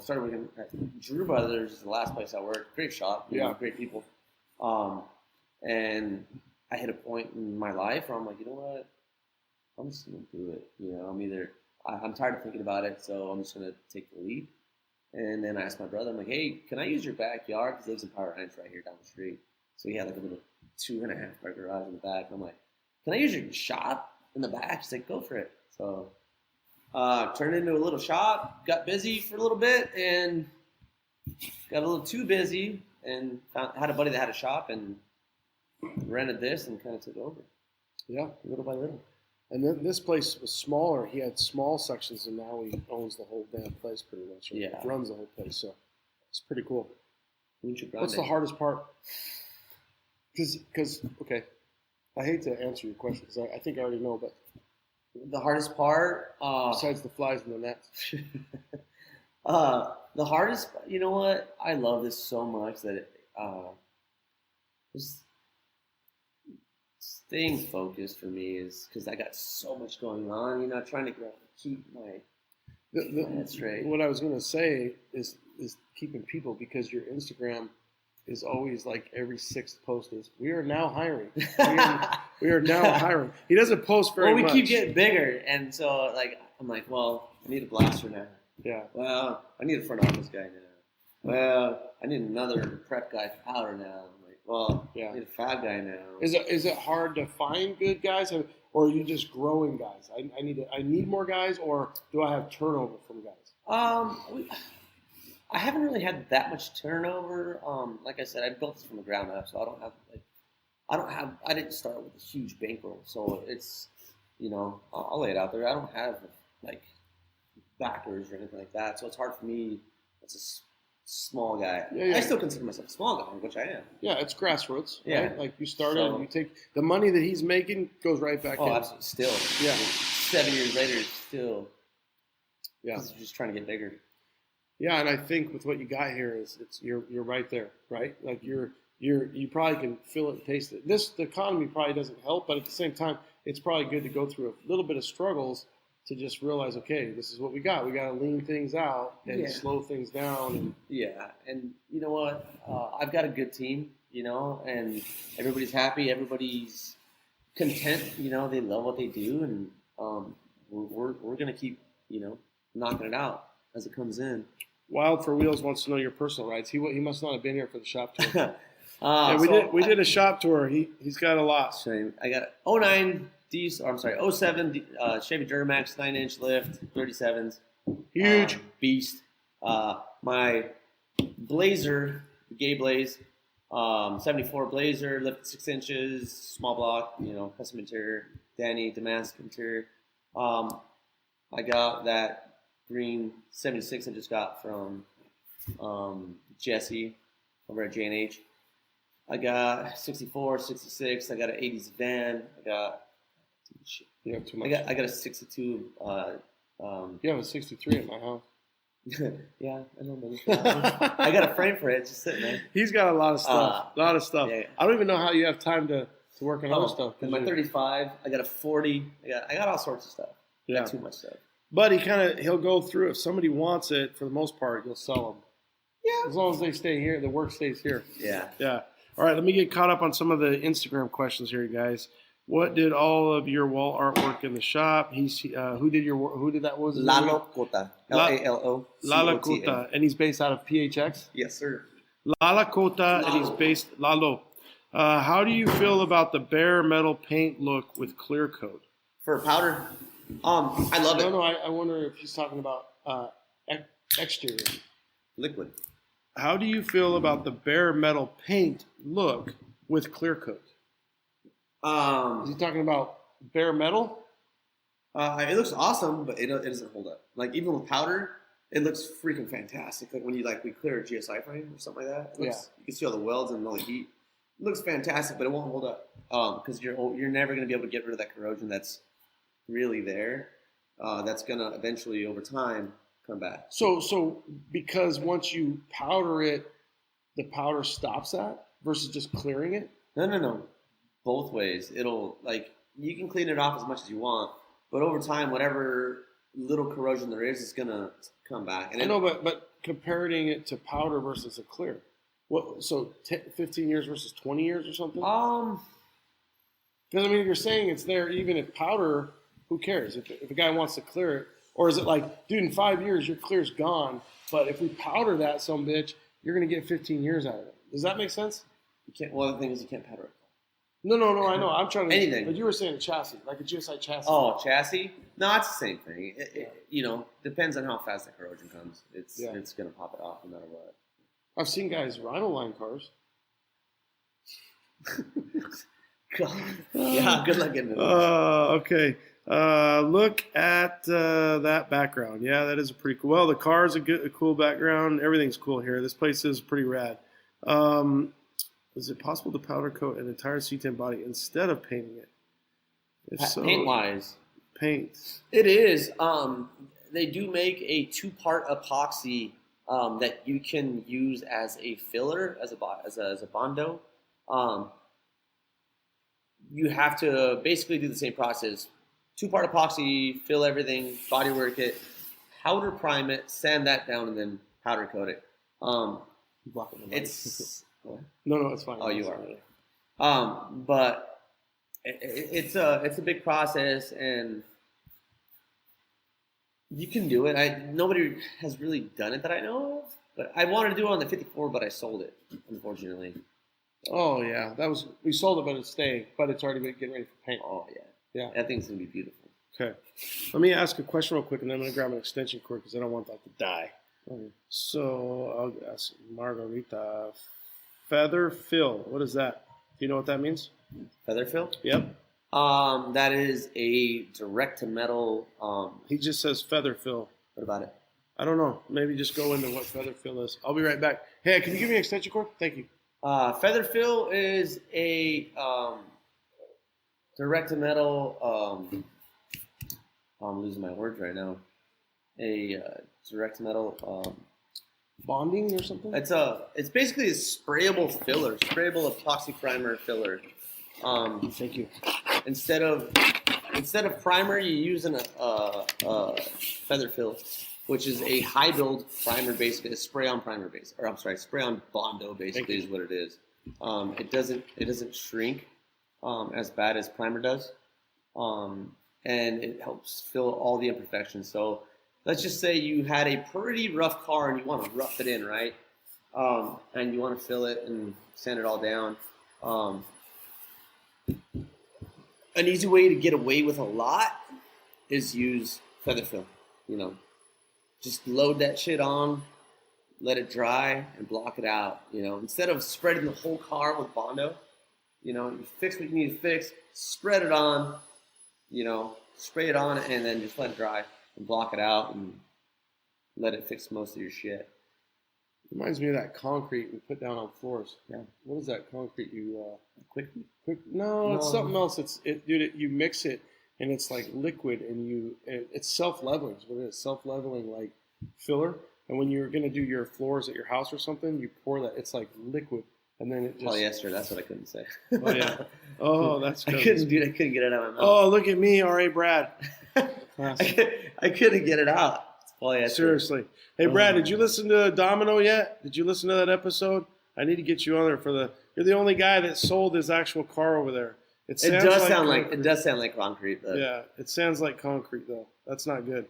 started working at Drew Brothers is the last place I worked. Great shop. Great people. And I hit a point in my life where I'm like, you know what? I'm just gonna do it. You know, I'm tired of thinking about it, so I'm just gonna take the leap. And then I asked my brother, I'm like, hey, can I use your backyard? Because he lives in Power Ranch right here down the street. So he had like a little 2.5 car garage in the back. I'm like, can I use your shop in the back? He's like, go for it. So turned into a little shop, got busy for a little bit, and got a little too busy, and had a buddy that had a shop and rented this and kind of took over. Yeah. Little by little. And then this place was smaller. He had small sections, and now he owns the whole damn place pretty much. Or Yeah. runs the whole place, so it's pretty cool. Mucho grande. What's the hardest part? Because okay, I hate to answer your question because I think I already know, but the hardest part, besides the flies in the nets, the hardest, you know what? I love this so much that just staying focused for me is because I got so much going on, you know, trying to keep my head straight. What I was going to say is keeping people, because your Instagram is always like every 6th post is, we are now hiring. We are now hiring. He doesn't post very much. Well, we keep getting bigger, and so like I'm like, well, I need a blaster now. Yeah. Well, I need a front office guy now. Well, I need another prep guy for powder now. I'm like, well, yeah. I need a fab guy now. Is it hard to find good guys, or are you just growing guys? I need more guys, or do I have turnover from guys? I haven't really had that much turnover. Like I said, I built this from the ground up, so I didn't start with a huge bankroll, so it's, you know, I'll lay it out there. I don't have like backers or anything like that, so it's hard for me. It's a small guy. Yeah. I still consider myself a small guy, which I am. Yeah, it's grassroots. Yeah. Right? Like you started, and you take the money that he's making goes right back in. Oh, absolutely. Still. Yeah. 7 years later, still. Yeah. You're just trying to get bigger. Yeah, and I think with what you got here is you're right there, right? Like you probably can feel it and taste it. The economy probably doesn't help, but at the same time, it's probably good to go through a little bit of struggles to just realize, okay, this is what we got. We got to lean things out and slow things down. And you know what? I've got a good team, you know, and everybody's happy. Everybody's content. You know, they love what they do, and we're gonna keep, you know, knocking it out as it comes in. Wild for Wheels wants to know your personal rides. He must not have been here for the shop tour. We did a shop tour. He's got a lot. I got 09 07 Chevy Duramax 9-inch lift 37s. Huge beast. My Blazer, the Gay Blaze, 74 Blazer, lift 6 inches, small block, you know, custom interior, Danny Damask interior. I got that green 76 I just got from Jesse over at J&H. I got 64, 66. I got an 80s van. I got you have too much. I got a 62. You have a 63 at my house. Yeah, I know. I got a frame for it. It's just sitting there. He's got a lot of stuff. Yeah. I don't even know how you have time to work on other stuff. My 35. I got a 40. I got all sorts of stuff. Yeah, got too much stuff. But he'll go through. If somebody wants it, for the most part, he'll sell them. Yeah. As long as they stay here, the work stays here. Yeah. Yeah. All right, let me get caught up on some of the Instagram questions here, guys. What did all of your wall artwork in the shop? Who did that? What was Lalo Cota. Lalo. Lalo Cota, and he's based out of PHX. Yes, sir. Lalo Cota, and he's based Lalo. How do you feel about the bare metal paint look with clear coat for powder? I love it. No, I wonder if he's talking about exterior liquid. How do you feel about the bare metal paint look with clear coat? Is he talking about bare metal? It looks awesome, but it doesn't hold up. Like even with powder, it looks freaking fantastic. Like when we clear a GSI frame or something like that. You can see all the welds and all the heat. It looks fantastic, but it won't hold up because you're never going to be able to get rid of that corrosion that's really there. That's going to eventually over time come back. So because once you powder it, the powder stops that versus just clearing it? No. Both ways. It'll you can clean it off as much as you want, but over time, whatever little corrosion there is gonna come back. And I know, but comparing it to powder versus a clear. What? So 15 years versus 20 years or something? Because I mean, you're saying it's there even if powder. Who cares if a guy wants to clear it, or is it like, dude, in 5 years your clear's gone, but if we powder that some bitch, you're gonna get 15 years out of it. Does that make sense? You can't. Well, the thing is, you can't powder it. No. I know. I'm trying to anything. But you were saying a chassis, like a GSI chassis. Oh, chassis? No, it's the same thing. It depends on how fast the corrosion comes. It's gonna pop it off no matter what. I've seen guys Rhino line cars. God. Yeah, good luck getting it. Okay. Look at that background. Yeah, that is pretty cool. Well, the car's a cool background. Everything's cool here. This place is pretty rad. Is it possible to powder coat an entire C10 body instead of painting it? If so, Paint-wise. Paint. It is. They do make a 2-part epoxy that you can use as a filler, as a bondo. You have to basically do the same process. 2-part epoxy, fill everything, bodywork it, powder prime it, sand that down, and then powder coat it. It's no, it's fine. Oh, you are. But it's a big process, and you can do it. Nobody has really done it that I know of. But I wanted to do it on the 54, but I sold it, unfortunately. Oh yeah, we sold it, but it's staying. But it's already getting ready for paint. Oh yeah. Yeah, that thing's gonna be beautiful. Okay, let me ask a question real quick, and then I'm gonna grab an extension cord because I don't want that to die. Okay. So I'll ask Margarita. Feather fill. What is that? Do you know what that means? Feather fill? Yep. That is a direct to metal. He just says feather fill. What about it? I don't know. Maybe just go into what feather fill is. I'll be right back. Hey, can you give me an extension cord? Thank you. Feather fill is a direct to metal. I'm losing my words right now. A direct to metal bonding or something. It's basically a sprayable filler, sprayable epoxy primer filler. Thank you. Instead of primer, you're using a feather fill, which is a high build primer, basically a spray on primer base, or I'm sorry, spray on bondo basically is what it is. It doesn't shrink as bad as primer does, and it helps fill all the imperfections. So let's just say you had a pretty rough car and you want to rough it in, right? And you want to fill it and sand it all down. An easy way to get away with a lot is use feather fill. Just load that shit on, let it dry, and block it out. Instead of spreading the whole car with bondo, you fix what you need to fix, spread it on, spray it on, and then just let it dry and block it out and let it fix most of your shit. Reminds me of that concrete we put down on floors. Yeah. What is that concrete you quick? No, it's something else. Dude, you mix it and it's like liquid, and it's self-leveling. Is what it is, self-leveling like filler. And when you're gonna do your floors at your house or something, you pour that. It's like liquid, and then it just polyester. That's what I couldn't say. Oh yeah. Oh, that's good. I couldn't get it out of my mouth. Oh, look at me, R.A. Brad. I couldn't get it out. It's polyester. Seriously. Hey, Brad, did you listen to Domino yet? Did you listen to that episode? I need to get you on there you're the only guy that sold his actual car over there. It does sound like concrete, though. Yeah, it sounds like concrete, though. That's not good.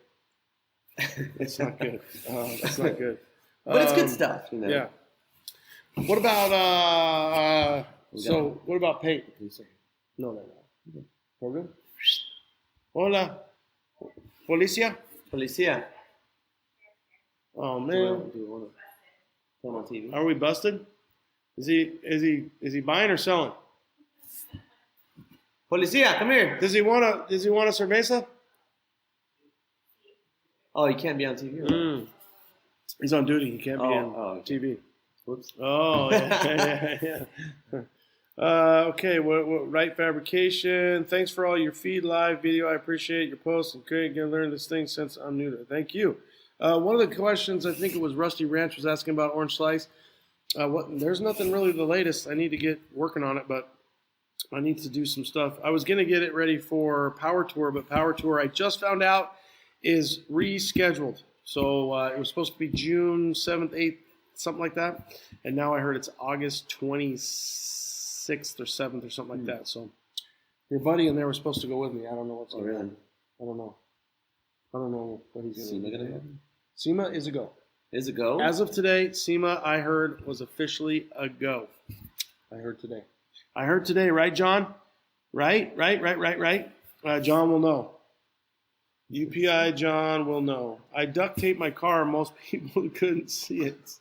It's not good. That's not good. But it's good stuff, Yeah. What about what about paint? No. Program? Hola. Policia? Oh man. Do we want to put him on TV? Are we busted? Is he buying or selling? Policia, come here. Does he want a cerveza? Oh, he can't be on TV. Right? He's on duty. He can't be on TV. Whoops. Oh, yeah. Okay, right fabrication. Thanks for all your feed live video. I appreciate your posts and couldn't learn this thing since I'm new to it. Thank you. One of the questions, I think it was Rusty Ranch, was asking about Orange Slice. There's nothing really the latest. I need to get working on it, but I need to do some stuff. I was going to get it ready for Power Tour, but Power Tour, I just found out, is rescheduled. So it was supposed to be June 7th, 8th something like that. And now I heard it's August 26th or 7th or something like that. So your buddy and they were supposed to go with me. I don't know what's going on. I don't know. I don't know what he's going to do. SEMA is a go. Is it go? As of today, SEMA, I heard, was officially a go. I heard today, right, John? Right. John will know. UPI John will know. I duct taped my car. Most people couldn't see it.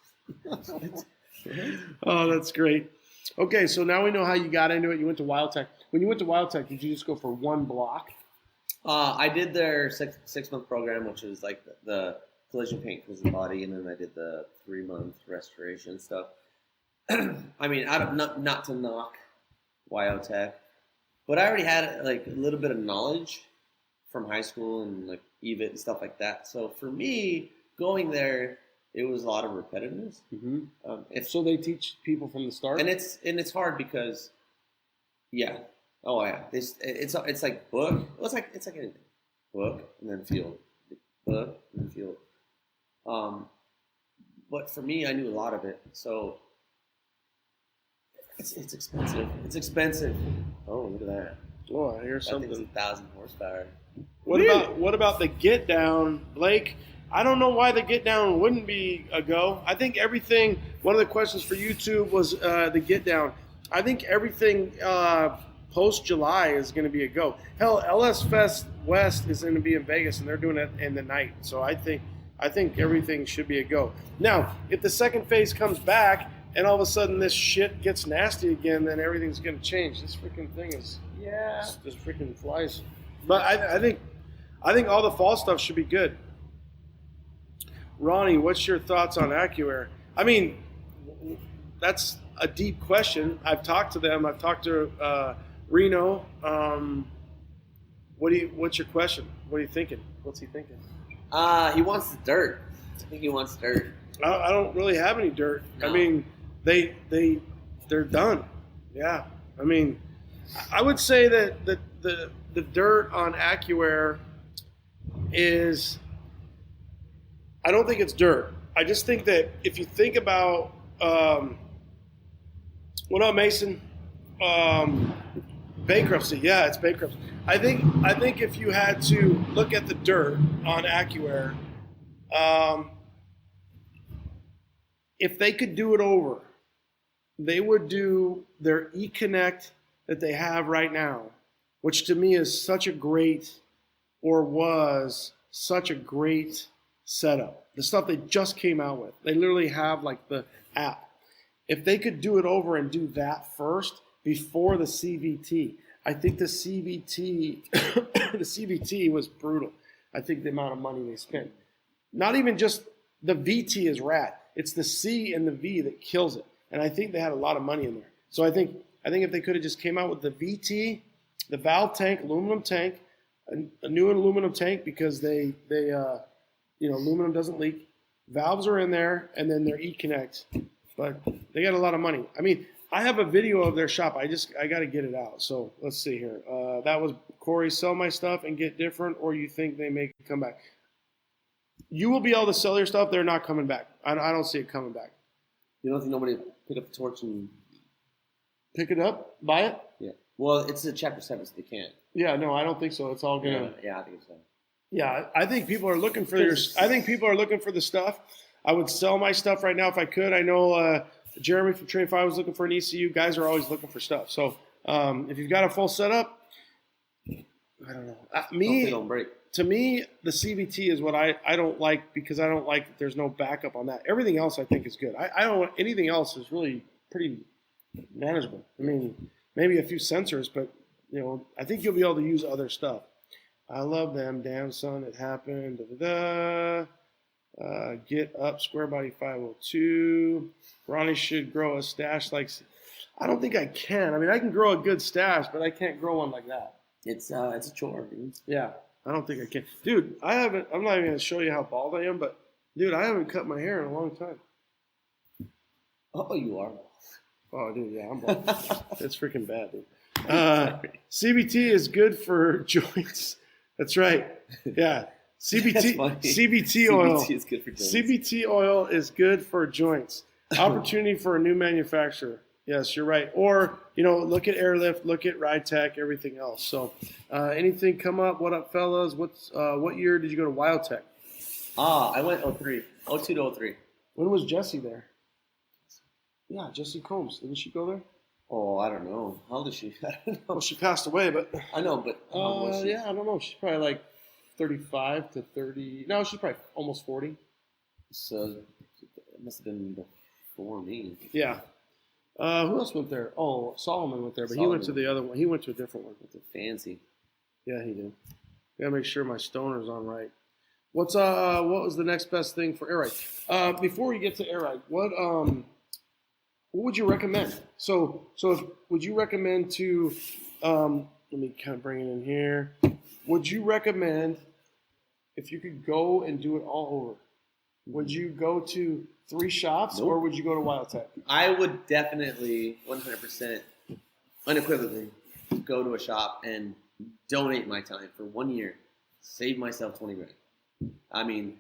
Oh, that's great. Okay, so now we know how you got into it. You went to WildTech. When you went to WildTech, did you just go for one block? I did their 6-month program, which was like the collision paint for the body, and then I did the 3-month restoration stuff. I mean, not to knock WildTech, but I already had like a little bit of knowledge from high school and like EVIT and stuff like that. So for me, going there, it was a lot of repetitiveness. Mm-hmm. So they teach people from the start, and it's hard because, yeah, it's like book. Well, it's like anything, book and then field, book and then field. But for me, I knew a lot of it, so it's expensive. It's expensive. Oh, look at that! Oh, I hear something. That thing's 1,000 horsepower. What about the get down, Blake? I don't know why the get down wouldn't be a go. I think everything. One of the questions for YouTube was the get down. I think everything post July is going to be a go. Hell, LS Fest West is going to be in Vegas, and they're doing it in the night. So I think everything should be a go. Now, if the second phase comes back and all of a sudden this shit gets nasty again, then everything's going to change. This freaking thing is just freaking flies. But I think all the fall stuff should be good. Ronnie, what's your thoughts on AccuAir? I mean, that's a deep question. I've talked to them. I've talked to Reno. What's your question? What are you thinking? What's he thinking? He wants the dirt. I think he wants dirt. I don't really have any dirt. No. I mean, they're done. Yeah. I mean, I would say that the dirt on AccuAir is, I don't think it's dirt. I just think that if you think about, what up, Mason? Bankruptcy. Yeah, it's bankruptcy. I think if you had to look at the dirt on AccuAir, if they could do it over, they would do their eConnect that they have right now, which to me is such a great, or was such a great setup. The stuff they just came out with. They literally have like the app. If they could do it over and do that first before the CVT, I think the CVT was brutal. I think the amount of money they spent. Not even just the VT is rad. It's the C and the V that kills it. And I think they had a lot of money in there. So I think if they could have just came out with the VT, the valve tank, aluminum tank, a new aluminum tank because they aluminum doesn't leak. Valves are in there, and then their eConnect. But they got a lot of money. I mean, I have a video of their shop. I got to get it out. So let's see here. That was Corey, sell my stuff and get different, or you think they make it come back? You will be able to sell your stuff. They're not coming back. I don't see it coming back. You don't think nobody pick up the torch and pick it up, buy it? Yeah. Well, it's a Chapter 7, so they can't. Yeah, no, I don't think so. It's all gonna. Yeah, I think so. Yeah, I think people are looking for I think people are looking for the stuff. I would sell my stuff right now if I could. I know Jeremy from Train 5 was looking for an ECU. Guys are always looking for stuff. So if you've got a full setup, I don't know. Hopefully don't break. To me, the CVT is what I don't like because I don't like that there's no backup on that. Everything else I think is good. I don't want anything else is really pretty manageable. I mean, maybe a few sensors, but I think you'll be able to use other stuff. I love them. Damn son, it happened. Get up, Square Body 502. Ronnie should grow a stash like. I don't think I can. I mean, I can grow a good stash, but I can't grow one like that. It's a chore, dude. Yeah, I don't think I can. Dude, I haven't. I'm not even gonna show you how bald I am, but dude, I haven't cut my hair in a long time. Oh, you are. Oh, dude, yeah, I'm bald. That's freaking bad, dude. CVT is good for joints. That's right. Yeah. CBT funny. CBT oil. CBT is good for joints. CBT oil is good for joints. Opportunity for a new manufacturer. Yes, you're right. Or, look at Airlift, look at Ride Tech, everything else. So, anything come up? What up, fellas? What year did you go to Wild Tech? I went 03. 02 to 03. When was Jessie there? Yeah, Jessie Combs. Didn't she go there? Oh, I don't know. How old is she? I don't know. Well, she passed away, but... I know, but how old was she? Yeah, I don't know. She's probably like 35 to 30. No, she's probably almost 40. So, it must have been before me. Yeah. Who else went there? Oh, Solomon went there, but he went to the other one. He went to a different one. It's a fancy. Yeah, he did. Gotta make sure my stoner's on right. What was the next best thing for air ride? Before we get to air ride, what would you recommend? Would you recommend to let me kind of bring it in here. Would you recommend if you could go and do it all over? Would you go to 3 shops or would you go to Wild Tech? I would definitely 100% unequivocally go to a shop and donate my time for 1 year. Save myself 20 grand. I mean,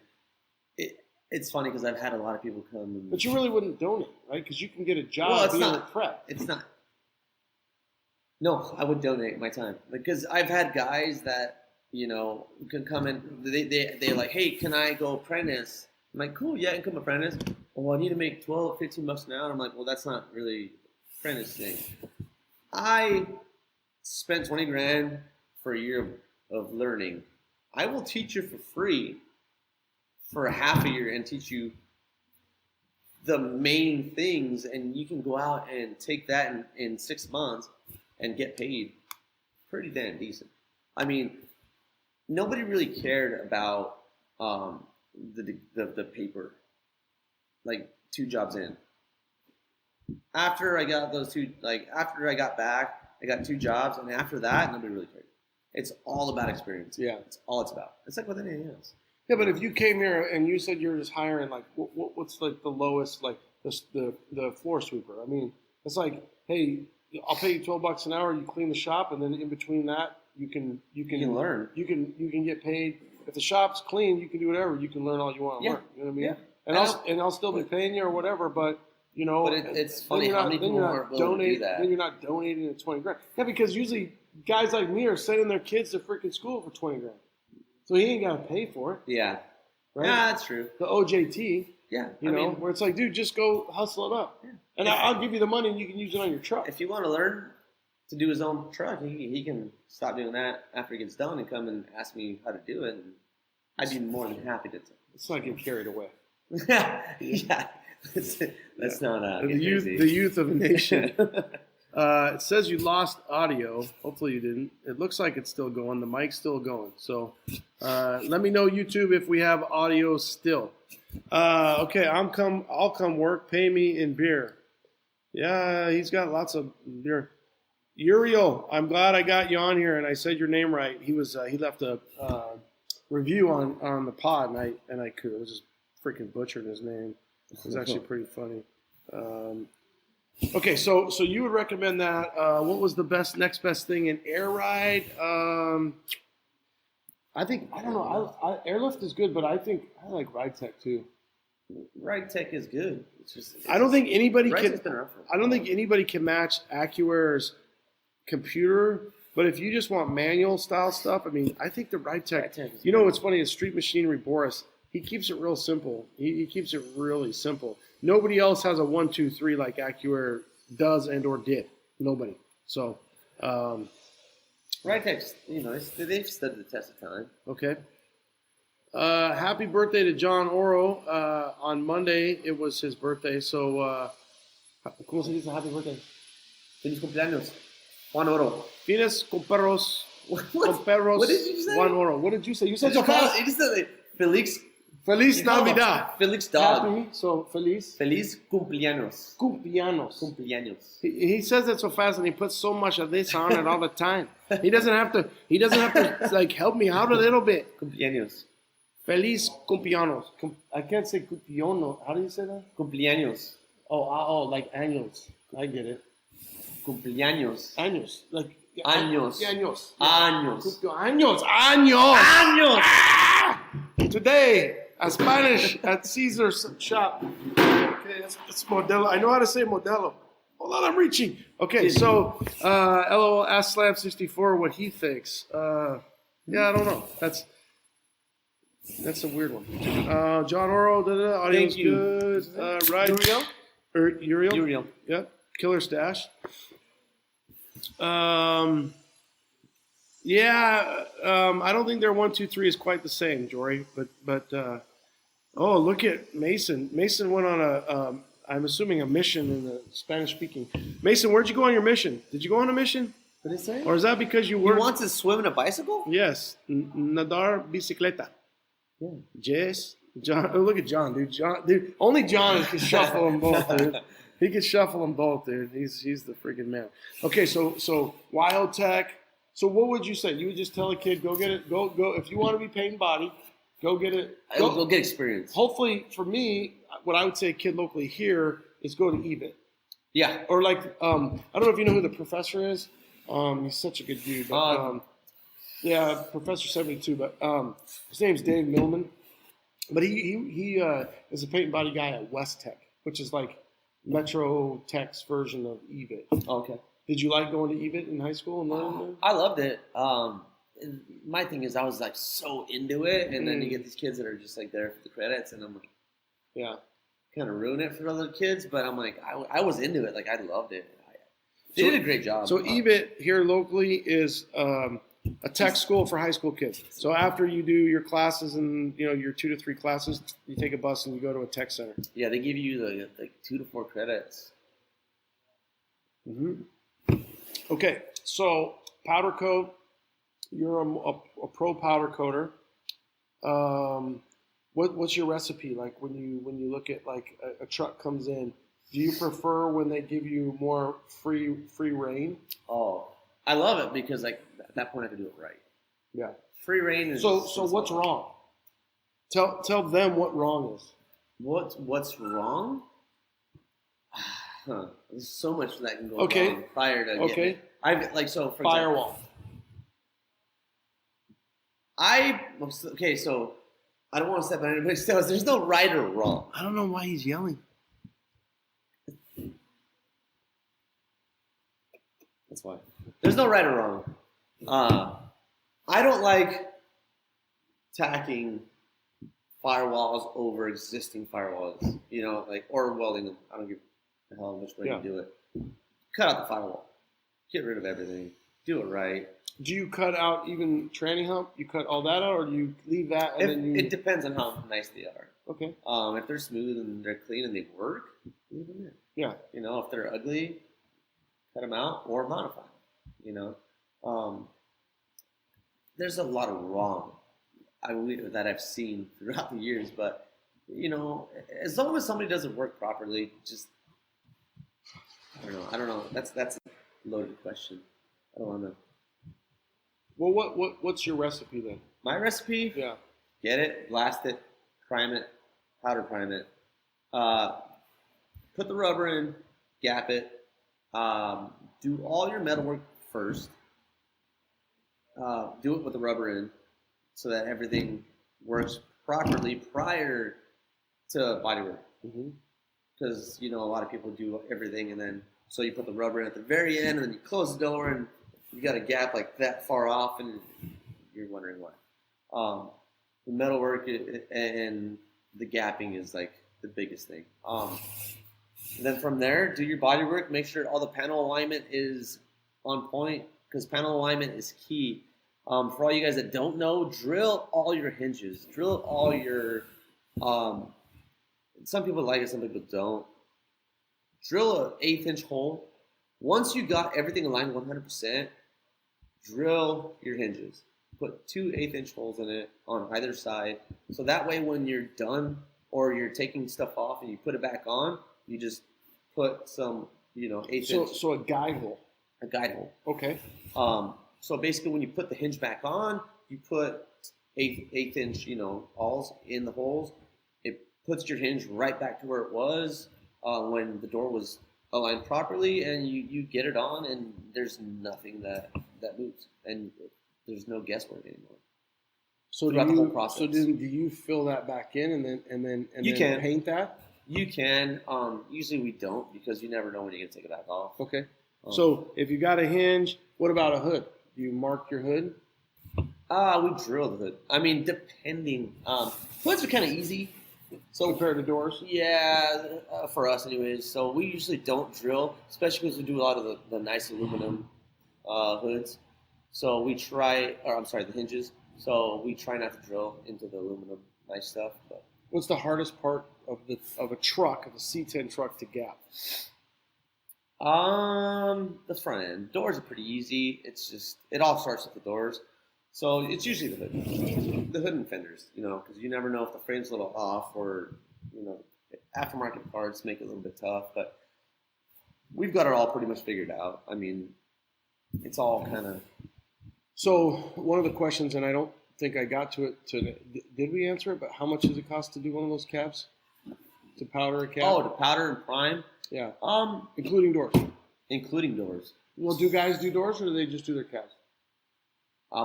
it's funny because I've had a lot of people come. And, but you really wouldn't donate, right? Because you can get a job being a prep. It's not. No, I would donate my time because I've had guys that can come in. They're like, hey, can I go apprentice? I'm like, cool, yeah, I can come apprentice. Well, I need to make $12, $15 an hour. I'm like, well, that's not really apprentice thing. I spent 20 grand for a year of learning. I will teach you for free for half a year and teach you the main things, and you can go out and take that in 6 months and get paid pretty damn decent. I mean, nobody really cared about the paper, like 2 jobs in. After I got those 2, after I got back, I got 2 jobs, and after that, nobody really cared. It's all about experience. Yeah. It's all it's about. It's like with anything else. Yeah, but if you came here and you said you're just hiring, like, what's like the lowest, like the floor sweeper? I mean, it's like, hey, I'll pay you $12 an hour. You clean the shop, and then in between that, you can learn. You can get paid. If the shop's clean, you can do whatever. You can learn all you want to learn. You know what I mean? Yeah. And I'll still be paying you or whatever. But But it's funny how many people aren't willing to do that. Then you're not donating the 20 grand. Yeah, because usually guys like me are sending their kids to freaking school for 20 grand. So he ain't got to pay for it. Yeah. Right? Yeah, that's true. The OJT. Yeah. You know, where it's like, dude, just go hustle it up. Yeah. And I'll give you the money and you can use it on your truck. If you want to learn to do his own truck, he can stop doing that after he gets done and come and ask me how to do it. And I'd be more than happy to. Let's not get carried away. Yeah. Let's not the youth of a nation. It says you lost audio. Hopefully you didn't. It looks like it's still going. The mic's still going. So let me know, YouTube, if we have audio still. Okay, I'll come work. Pay me in beer. Yeah, he's got lots of beer. Uriel, I'm glad I got you on here and I said your name right. He left a review on the pod and I was just freaking butchering his name. It was actually pretty funny. Okay, so you would recommend that. What was the next best thing in air ride? I don't know. Airlift is good, but I like Ride Tech too. Ride Tech is good. I don't think anybody can match AccuAir's computer. But if you just want manual style stuff, I mean, I think the Ride Tech. You know what's funny is Street Machinery Boris. He keeps it real simple. He keeps it really simple. Nobody else has a 1, 2, 3 like AccuAir does and or did. Nobody. So, Ride Tech's, they've stood the test of time. Okay. Happy birthday to John Oro. On Monday, it was his birthday. So, ¿cómo se dice happy birthday? Feliz cumpleaños, Juan Oro. Feliz cumpleaños. What did you say? Juan Oro. What did you say? You said so fast. You just said Feliz Navidad. Felix dog. Happy, so feliz. Feliz cumpleaños. Cumpleaños. He says it so fast and he puts so much of this on it all the time. He doesn't have to like help me out a little bit. Cumpleaños. Feliz cumpleaños. I can't say cumpleaños. How do you say that? Cumpleaños. Oh, like annuals. I get it. Cumpleaños. Años. Like años. Años. Años. Años. Años. Today, a Spanish at Cesar's shop. Okay, it's Modelo. I know how to say Modelo. Hold on, I'm reaching. Okay, so LOL asked Slam64 what he thinks. Yeah, I don't know. That's a weird one. John Oro, audio's Thank you. good. Right. Uriel. Yeah. Killer Stash. I don't think their 1, 2, 3 is quite the same, Jory. But oh, look at Mason. Mason went on I'm assuming a mission in the Spanish speaking. Mason, where'd you go on your mission? Did you go on a mission? What did it say? Or is that because you He were? wants to swim in a bicycle? Yes. Nadar bicicleta. Yeah. Jess. John. Oh, look at John, dude. Only John can shuffle them both, dude. He can shuffle them both, dude. He's the freaking man. Okay, so Wild Tech. So what would you say? You would just tell a kid, go get it. Go. If you want to be painting body, go get it. Go get experience. Hopefully, for me, what I would say, a kid locally here is go to EVIT. Yeah. Or like, I don't know if you know who the professor is. He's such a good dude. But, yeah, Professor 72. But his name's Dave Millman. But he is a paint and body guy at West Tech, which is like Metro Tech's version of EVIT. Okay. Did you like going to EVIT in high school? And learning? I loved it. My thing is I was like so into it, and then you get these kids that are just like there for the credits, and I'm like, yeah, kind of ruin it for other kids. But I'm like, I was into it. Like I loved it. They did a great job. So EVIT here locally is a tech school for high school kids. So after you do your classes and your 2 to 3 classes, you take a bus and you go to a tech center. Yeah, they give you like 2 to 4 credits. Mm-hmm. Okay, so Powdercoat, you're a pro powder coater. What's your recipe like when you look at like a truck comes in? Do you prefer when they give you more free reign? Oh, I love it because like at that point I can do it right. Yeah. Free reign is so what's wrong? Tell them what wrong is. What's wrong? There's so much that can go wrong prior to getting it. For firewall. So I don't want to step on anybody's toes. There's no right or wrong. I don't know why he's yelling. That's why. There's no right or wrong. I don't like tacking firewalls over existing firewalls. Or welding them. I don't give a hell which way you do it. Cut out the firewall. Get rid of everything. Do it right. Do you cut out even tranny hump? You cut all that out, or do you leave that and then you... It depends on how nice they are. Okay. If they're smooth and they're clean and they work, leave them in. Yeah. If they're ugly, cut them out or modify them. There's a lot of wrong that I've seen throughout the years, but as long as somebody doesn't work properly, just I don't know. That's a loaded question. I don't want to. Well, what's your recipe then? My recipe? Yeah. Get it, blast it, prime it, powder prime it. Put the rubber in, gap it. Do all your metalwork first. Do it with the rubber in so that everything works properly prior to bodywork. Because, a lot of people do everything and then, so you put the rubber in at the very end and then you close the door and you got a gap like that far off and you're wondering why. The metalwork and the gapping is like the biggest thing. Then from there, do your bodywork. Make sure all the panel alignment is on point because panel alignment is key. For all you guys that don't know, drill all your hinges. Drill all your... some people like it, some people don't. Drill an 1/8 inch hole. Once you got everything aligned 100%, drill your hinges. Put 2 1/8 inch holes in it on either side. So that way when you're done or you're taking stuff off and you put it back on, you just put some, 1/8 inch. So a guide hole. A guide hole. Okay. So basically when you put the hinge back on, you put 1/8 inch, awls in the holes. It puts your hinge right back to where it was when the door was aligned properly, and you get it on, and there's nothing that moves, and there's no guesswork anymore. So throughout the whole process. So do you fill that back in and then You can. paint that? You can. Usually we don't because you never know when you're going to take it back off. Okay. So if you got a hinge, what about a hood? Do you mark your hood? We drill the hood. I mean, depending. Hoods are kind of easy. So compared to doors? Yeah, for us anyways. So we usually don't drill, especially because we do a lot of the nice aluminum hoods. So we try, the hinges. So we try not to drill into the aluminum nice stuff. But what's the hardest part of a truck, of a C10 truck to gap? The front end. Doors are pretty easy. It's just, it all starts with the doors. So it's usually the hood and fenders, because you never know if the frame's a little off or, aftermarket parts make it a little bit tough. But we've got it all pretty much figured out. I mean, it's all kind of. So one of the questions, and I don't think I got to it today. Did we answer it? But how much does it cost to do one of those cabs? To powder a cab? Oh, to powder and prime? Yeah. Including doors. Including doors. Well, do guys do doors or do they just do their cabs?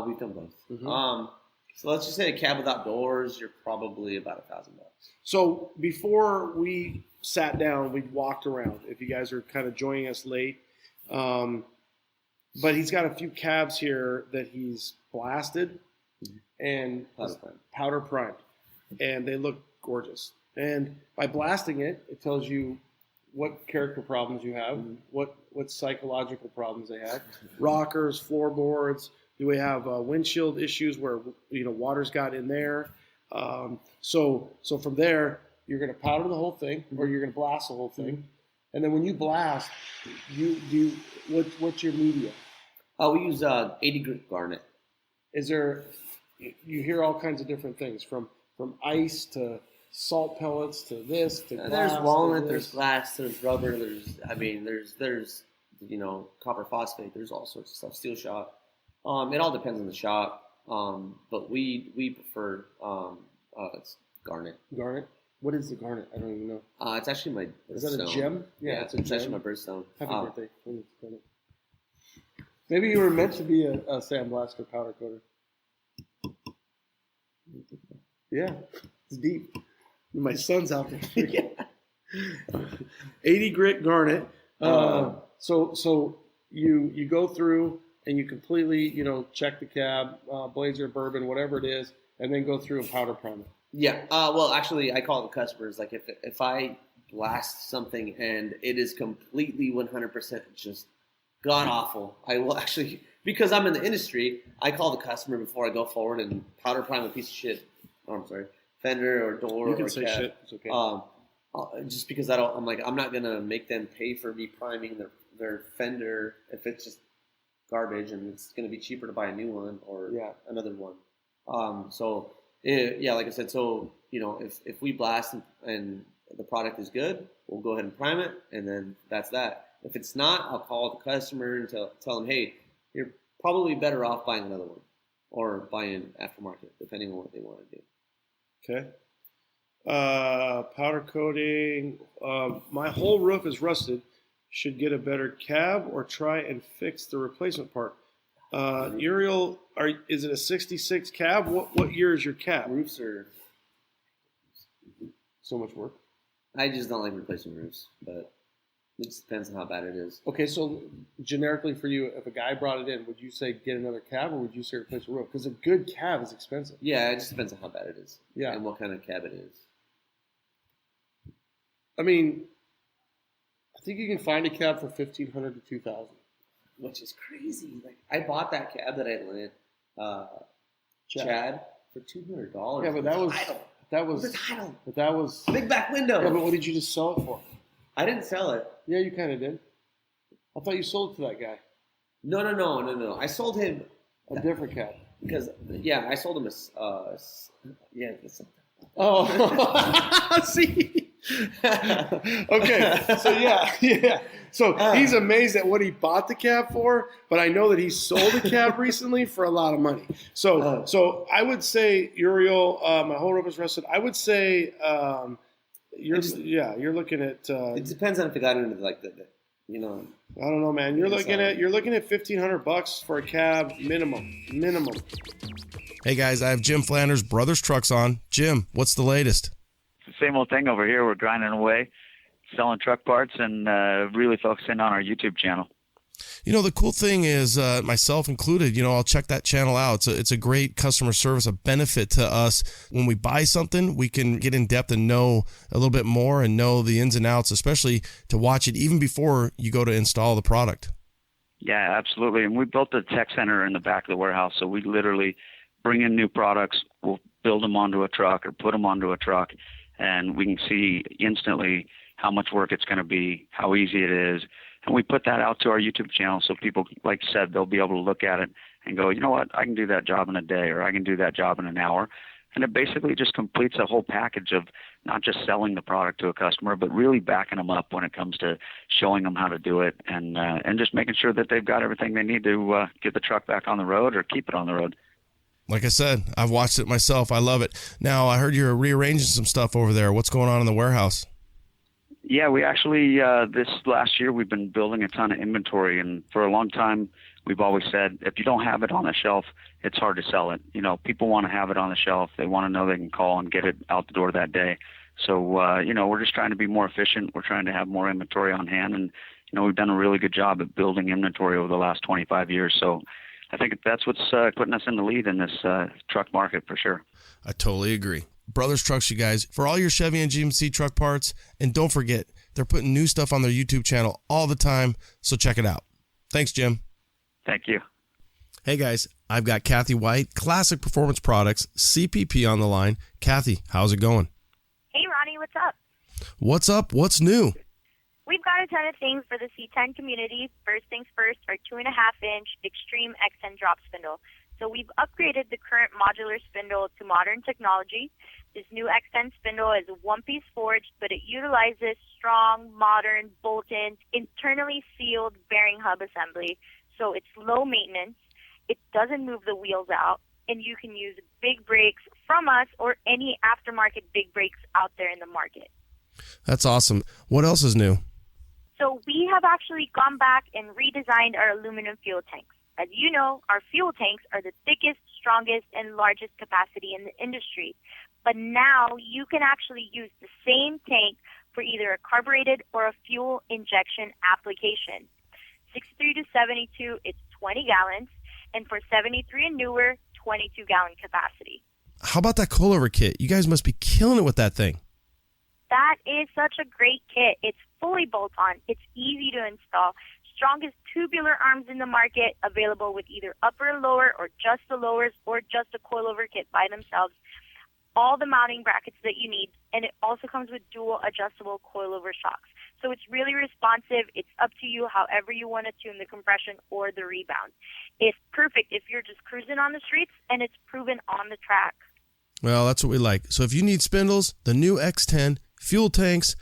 We've done both. Mm-hmm. So let's just say a cab without doors, you're probably about $1,000. So before we sat down, we walked around. If you guys are kind of joining us late, but he's got a few cabs here that he's blasted and powder primed, and they look gorgeous. And by blasting it, it tells you what character problems you have, what psychological problems they had, rockers, floorboards. Do we have windshield issues where water's got in there? So from there, you're going to powder the whole thing, or you're going to blast the whole thing, and then when you blast, what's your media? We use 80 grit garnet. Is there? You hear all kinds of different things from ice to salt pellets to this to glass. There's walnut, there's glass, there's rubber, there's copper phosphate. There's all sorts of stuff. Steel shot. It all depends on the shop, but we prefer it's garnet. Garnet? What is the garnet? I don't even know. It's actually my birthstone. Is that a gem? Yeah, it's actually my birthstone. Happy birthday. Maybe you were meant to be a sandblaster powder coater. Yeah, it's deep. My son's out there. Yeah. 80 grit garnet. So you go through and you completely, check the cab, blazer, bourbon, whatever it is, and then go through a powder primer. Yeah. Well, actually, I call the customers, like, if I blast something and it is completely 100% just god-awful, I will actually, because I'm in the industry, I call the customer before I go forward and powder prime a piece of shit. Oh, I'm sorry. Fender or door you can or say cab. Shit. It's okay. Just because I'm not going to make them pay for me priming their Fender if it's just garbage, and it's going to be cheaper to buy a new one or another one. Like I said, so if we blast and the product is good, we'll go ahead and prime it, and then that's that. If it's not, I'll call the customer and tell them, hey, you're probably better off buying another one or buying aftermarket, depending on what they want to do. Okay. Powder coating. My whole roof is rusted. Should get a better cab or try and fix the replacement part. Uriel, is it a 66 cab? What year is your cab? Roofs are so much work. I just don't like replacing roofs, but it just depends on how bad it is. Okay, so generically for you, if a guy brought it in, would you say get another cab or would you say replace a roof? Because a good cab is expensive. Yeah, it just depends on how bad it is. Yeah. And what kind of cab it is. I mean, I think you can find a cab for $1,500 to $2,000. Which is crazy. Like, I bought that cab that I lent Chad for $200. Yeah, but that was the title. But that was big back window. Yeah, but what did you just sell it for? I didn't sell it. Yeah, you kind of did. I thought you sold it to that guy. No. I sold him a different cab. Because I sold him Oh, see. Okay, so yeah. So he's amazed at what he bought the cab for, but I know that he sold a cab recently for a lot of money. So I would say, Uriel, my whole roof is rusted. I would say you're looking at. It depends on if it got into I don't know, man. You're looking at $1,500 for a cab minimum. Hey guys, I have Jim Flanders, Brothers Trucks on. Jim, what's the latest? Same old thing over here. We're grinding away, selling truck parts, and really focusing on our YouTube channel. You know, the cool thing is, myself included, you know, I'll check that channel out. It's a great customer service, a benefit to us. When we buy something, we can get in depth and know a little bit more and know the ins and outs, especially to watch it even before you go to install the product. Yeah, absolutely. And we built a tech center in the back of the warehouse, so we literally bring in new products, we'll build them onto a truck or put them onto a truck, and we can see instantly how much work it's going to be, how easy it is. And we put that out to our YouTube channel so people, like you said, they'll be able to look at it and go, you know what, I can do that job in a day, or I can do that job in an hour. And it basically just completes a whole package of not just selling the product to a customer, but really backing them up when it comes to showing them how to do it and just making sure that they've got everything they need to get the truck back on the road or keep it on the road. Like I said, I've watched it myself. I love it. Now, I heard you're rearranging some stuff over there. What's going on in the warehouse? Yeah, we actually, this last year, we've been building a ton of inventory, and for a long time, we've always said, if you don't have it on the shelf, it's hard to sell it. You know, people want to have it on the shelf. They want to know they can call and get it out the door that day. So, you know, we're just trying to be more efficient. We're trying to have more inventory on hand, and, you know, we've done a really good job at building inventory over the last 25 years. So I think that's what's putting us in the lead in this truck market for sure. I totally agree. Brothers Trucks, you guys, for all your Chevy and GMC truck parts. And don't forget, they're putting new stuff on their YouTube channel all the time, so check it out. Thanks, Jim. Thank you. Hey, guys, I've got Kathy White, Classic Performance Products, CPP on the line. Kathy, how's it going? Hey, Ronnie, what's up? What's up? What's new? We've got a ton of things for the C10 community. First things first, our 2.5-inch Extreme X10 drop spindle. So we've upgraded the current modular spindle to modern technology. This new X10 spindle is a one-piece forged, but it utilizes strong, modern, bolt-in, internally sealed bearing hub assembly. So it's low maintenance, it doesn't move the wheels out, and you can use big brakes from us or any aftermarket big brakes out there in the market. That's awesome. What else is new? So we have actually gone back and redesigned our aluminum fuel tanks. As you know, our fuel tanks are the thickest, strongest, and largest capacity in the industry. But now you can actually use the same tank for either a carbureted or a fuel injection application. 63 to 72, it's 20 gallons, and for 73 and newer, 22-gallon capacity. How about that coilover kit? You guys must be killing it with that thing. That is such a great kit. It's fully bolt-on. It's easy to install. Strongest tubular arms in the market, available with either upper and lower or just the lowers or just a coilover kit by themselves. All the mounting brackets that you need, and it also comes with dual adjustable coilover shocks. So it's really responsive. It's up to you however you want to tune the compression or the rebound. It's perfect if you're just cruising on the streets, and it's proven on the track. Well, that's what we like. So if you need spindles, the new X10, fuel tanks,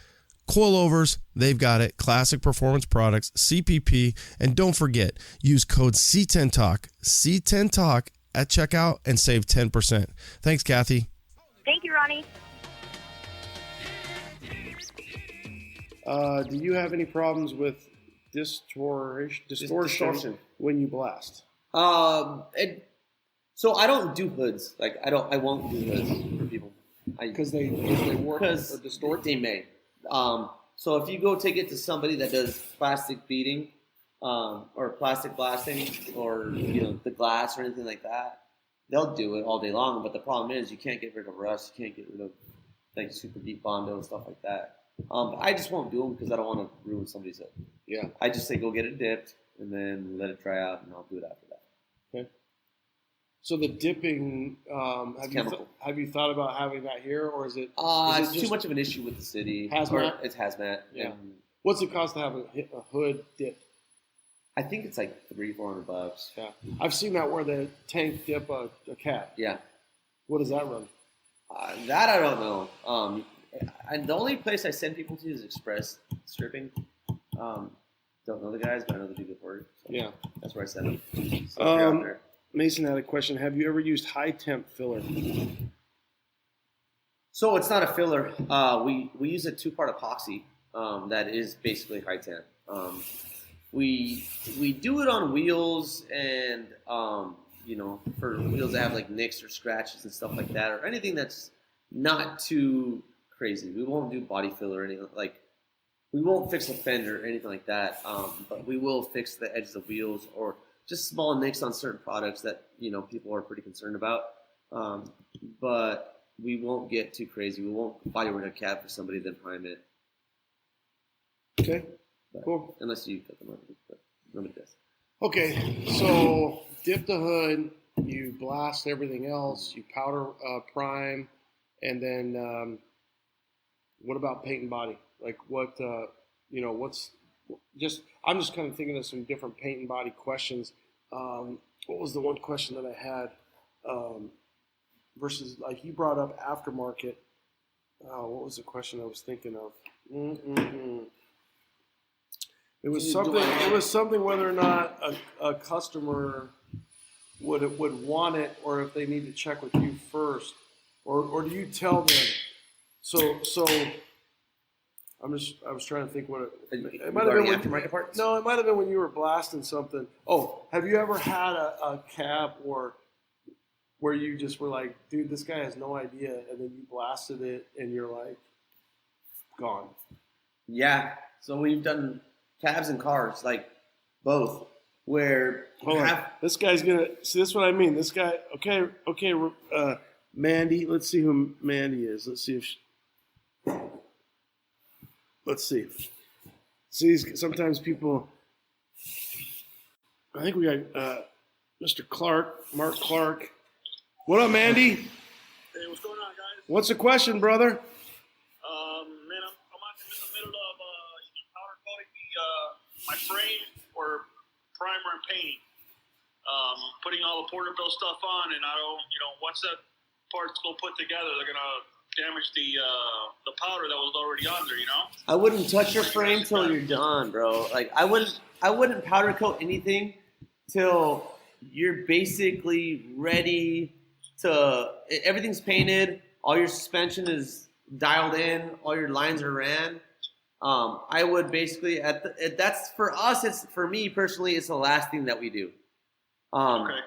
coilovers, they've got it. Classic Performance Products, CPP. And don't forget, use code C10TALK, C10TALK at checkout and save 10%. Thanks, Kathy. Thank you, Ronnie. Do you have any problems with distortion when you blast? So I don't do hoods. I won't do hoods for people. Because they work or distort? They may. So if you go take it to somebody that does plastic beading, or plastic blasting, or the glass or anything like that, they'll do it all day long. But the problem is you can't get rid of rust, you can't get rid of like super deep bondo and stuff like that. But I just won't do them because I don't want to ruin somebody's hood. Yeah. I just say go get it dipped and then let it dry out, and I'll do it after that. Okay. So the dipping, have you thought about having that here, or is it? It's too much of an issue with the city. Hazmat. It's hazmat. Yeah. What's it cost to have a hood dipped? I think it's like $300-400. Yeah. I've seen that where the tank dip a cab. Yeah. What does that run? That I don't know. And the only place I send people to is Express Stripping. Don't know the guys, but I know they do good work. So yeah. That's where I send them. Mason had a question. Have you ever used high temp filler? So it's not a filler. We use a 2-part epoxy that is basically high temp. We do it on wheels and for wheels that have like nicks or scratches and stuff like that, or anything that's not too crazy. We won't do body fill or anything like. We won't fix a fender or anything like that, but we will fix the edges of wheels or just small nicks on certain products that people are pretty concerned about. But we won't get too crazy. We won't body work a cab for somebody then prime it. Okay, cool. Unless you cut them up, but nobody does. Okay, so dip the hood, you blast everything else, you powder prime, and then what about paint and body? Like what, what's just, I'm just kind of thinking of some different paint and body questions. What was the one question that I had versus, like you brought up aftermarket. What was the question I was thinking of? It was something whether or not a customer would want it, or if they need to check with you first, or do you tell them? So I was trying to think what it might have been aftermarket parts. No, it might have been when you were blasting something. Oh, have you ever had a cab or where you just were like, dude, this guy has no idea, and then you blasted it and you're like, gone? Yeah. So we've done cabs and cars, like both, where this guy's gonna see. This is what I mean. This guy. Okay. Mandy. Let's see who Mandy is. Let's see if. Let's see. See, sometimes people. I think we got Mr. Mark Clark. What up, Mandy? Hey, what's going on, guys? What's the question, brother? Man, I'm in the middle of either powder coating my frame or primer and painting. Putting all the Powdercoat stuff on, and I don't, once that part's go put together, they're gonna damage the powder that was already on there. I wouldn't touch your frame till you're done, bro. Like I wouldn't powder coat anything till you're basically ready to. Everything's painted. All your suspension is dialed in. All your lines are ran. I would basically that's for us. It's for me personally. It's the last thing that we do. Okay.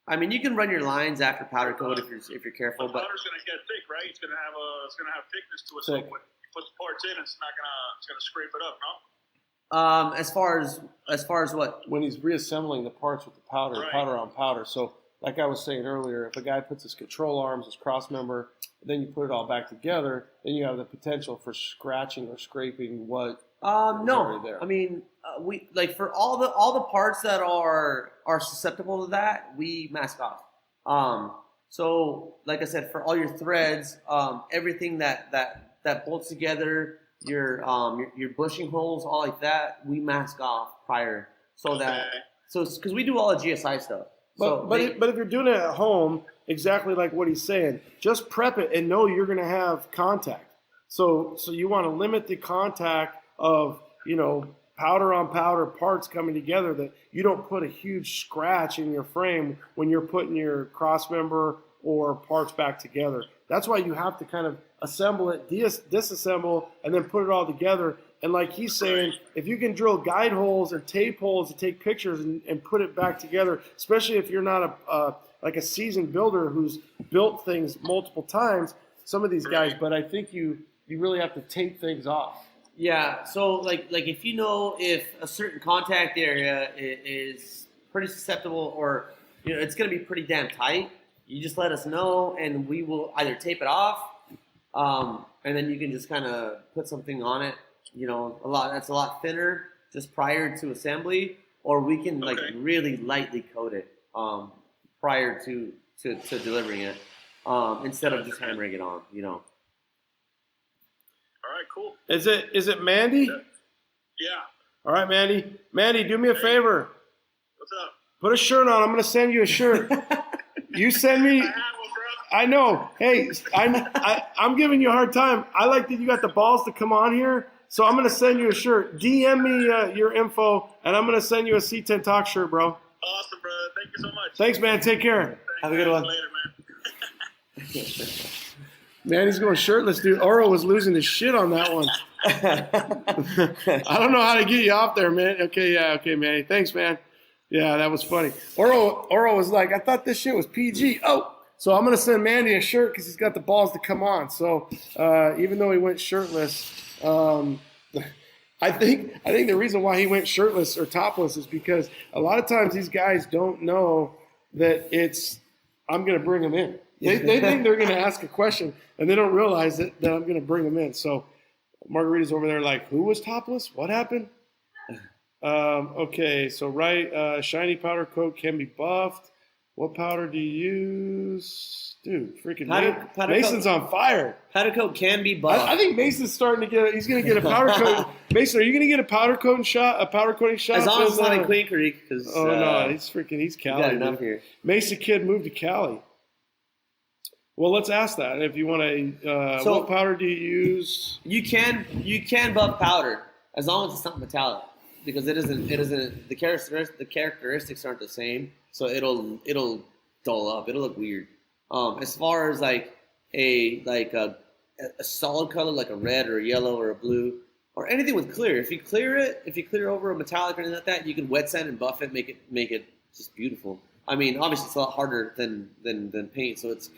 I mean, you can run your lines after powder coat if you're careful. The powder's gonna get thick, right? It's gonna have thickness to it. So when you put the parts in, it's gonna scrape it up, no? As far as what? When he's reassembling the parts with the powder, right. Powder on powder. So, like I was saying earlier, if a guy puts his control arms, his cross member, then you put it all back together, then you have the potential for scratching or scraping what. No, there. I mean, we like for all the parts that are susceptible to that, we mask off. So like I said, for all your threads, everything that bolts together, your bushing holes, all like that, we mask off prior, because we do all the GSI stuff. But if you're doing it at home, exactly like what he's saying, just prep it and know you're going to have contact. So you want to limit the contact of, powder on powder parts coming together, that you don't put a huge scratch in your frame when you're putting your cross member or parts back together. That's why you have to kind of assemble it, disassemble, and then put it all together. And like he's saying, if you can drill guide holes or tape holes to take pictures and put it back together, especially if you're not a seasoned builder who's built things multiple times, some of these guys, but I think you really have to tape things off. Yeah, so like if if a certain contact area is pretty susceptible, or it's going to be pretty damn tight, you just let us know, and we will either tape it off, and then you can just kind of put something on it. That's a lot thinner just prior to assembly, or we can really lightly coat it prior to delivering it, instead of just hammering it on. All right, cool. Is it Mandy? Yeah. All right, Mandy. Mandy, do me a favor. What's up? Put a shirt on. I'm going to send you a shirt. You send me. I know. Hey, I'm giving you a hard time. I like that you got the balls to come on here, so I'm going to send you a shirt. DM me your info, and I'm going to send you a C10 Talk shirt, bro. Awesome, brother. Thank you so much. Thanks, man. Take care. Thanks, have a good one. Later, man. Man, he's going shirtless, dude. Oro was losing his shit on that one. I don't know how to get you off there, man. Okay, yeah, okay, man. Thanks, man. Yeah, that was funny. Oro was like, I thought this shit was PG. Oh, so I'm gonna send Mandy a shirt because he's got the balls to come on. So even though he went shirtless, I think the reason why he went shirtless or topless is because a lot of times these guys don't know that I'm gonna bring them in. They think they're gonna ask a question and they don't realize that I'm gonna bring them in. So Margarita's over there like, who was topless? What happened? Okay, so shiny powder coat can be buffed. What powder do you use? Dude, freaking Mason's on fire. Powder coat can be buffed. I think Mason's starting to he's going to get a powder coat. Mason, are you going to get a powder coating shot? As long as it's not in Queen Creek. No, he's Cali. Got enough here. Mason kid moved to Cali. Well, let's ask that. If you want to, what powder do you use? You can buff powder as long as it's not metallic. Because it isn't the characteristics aren't the same, so it'll dull up. It'll look weird. As far as like a solid color like a red or a yellow or a blue or anything with clear, if you clear over a metallic or anything like that, you can wet sand and buff it, make it just beautiful. I mean, obviously it's a lot harder than paint, so it's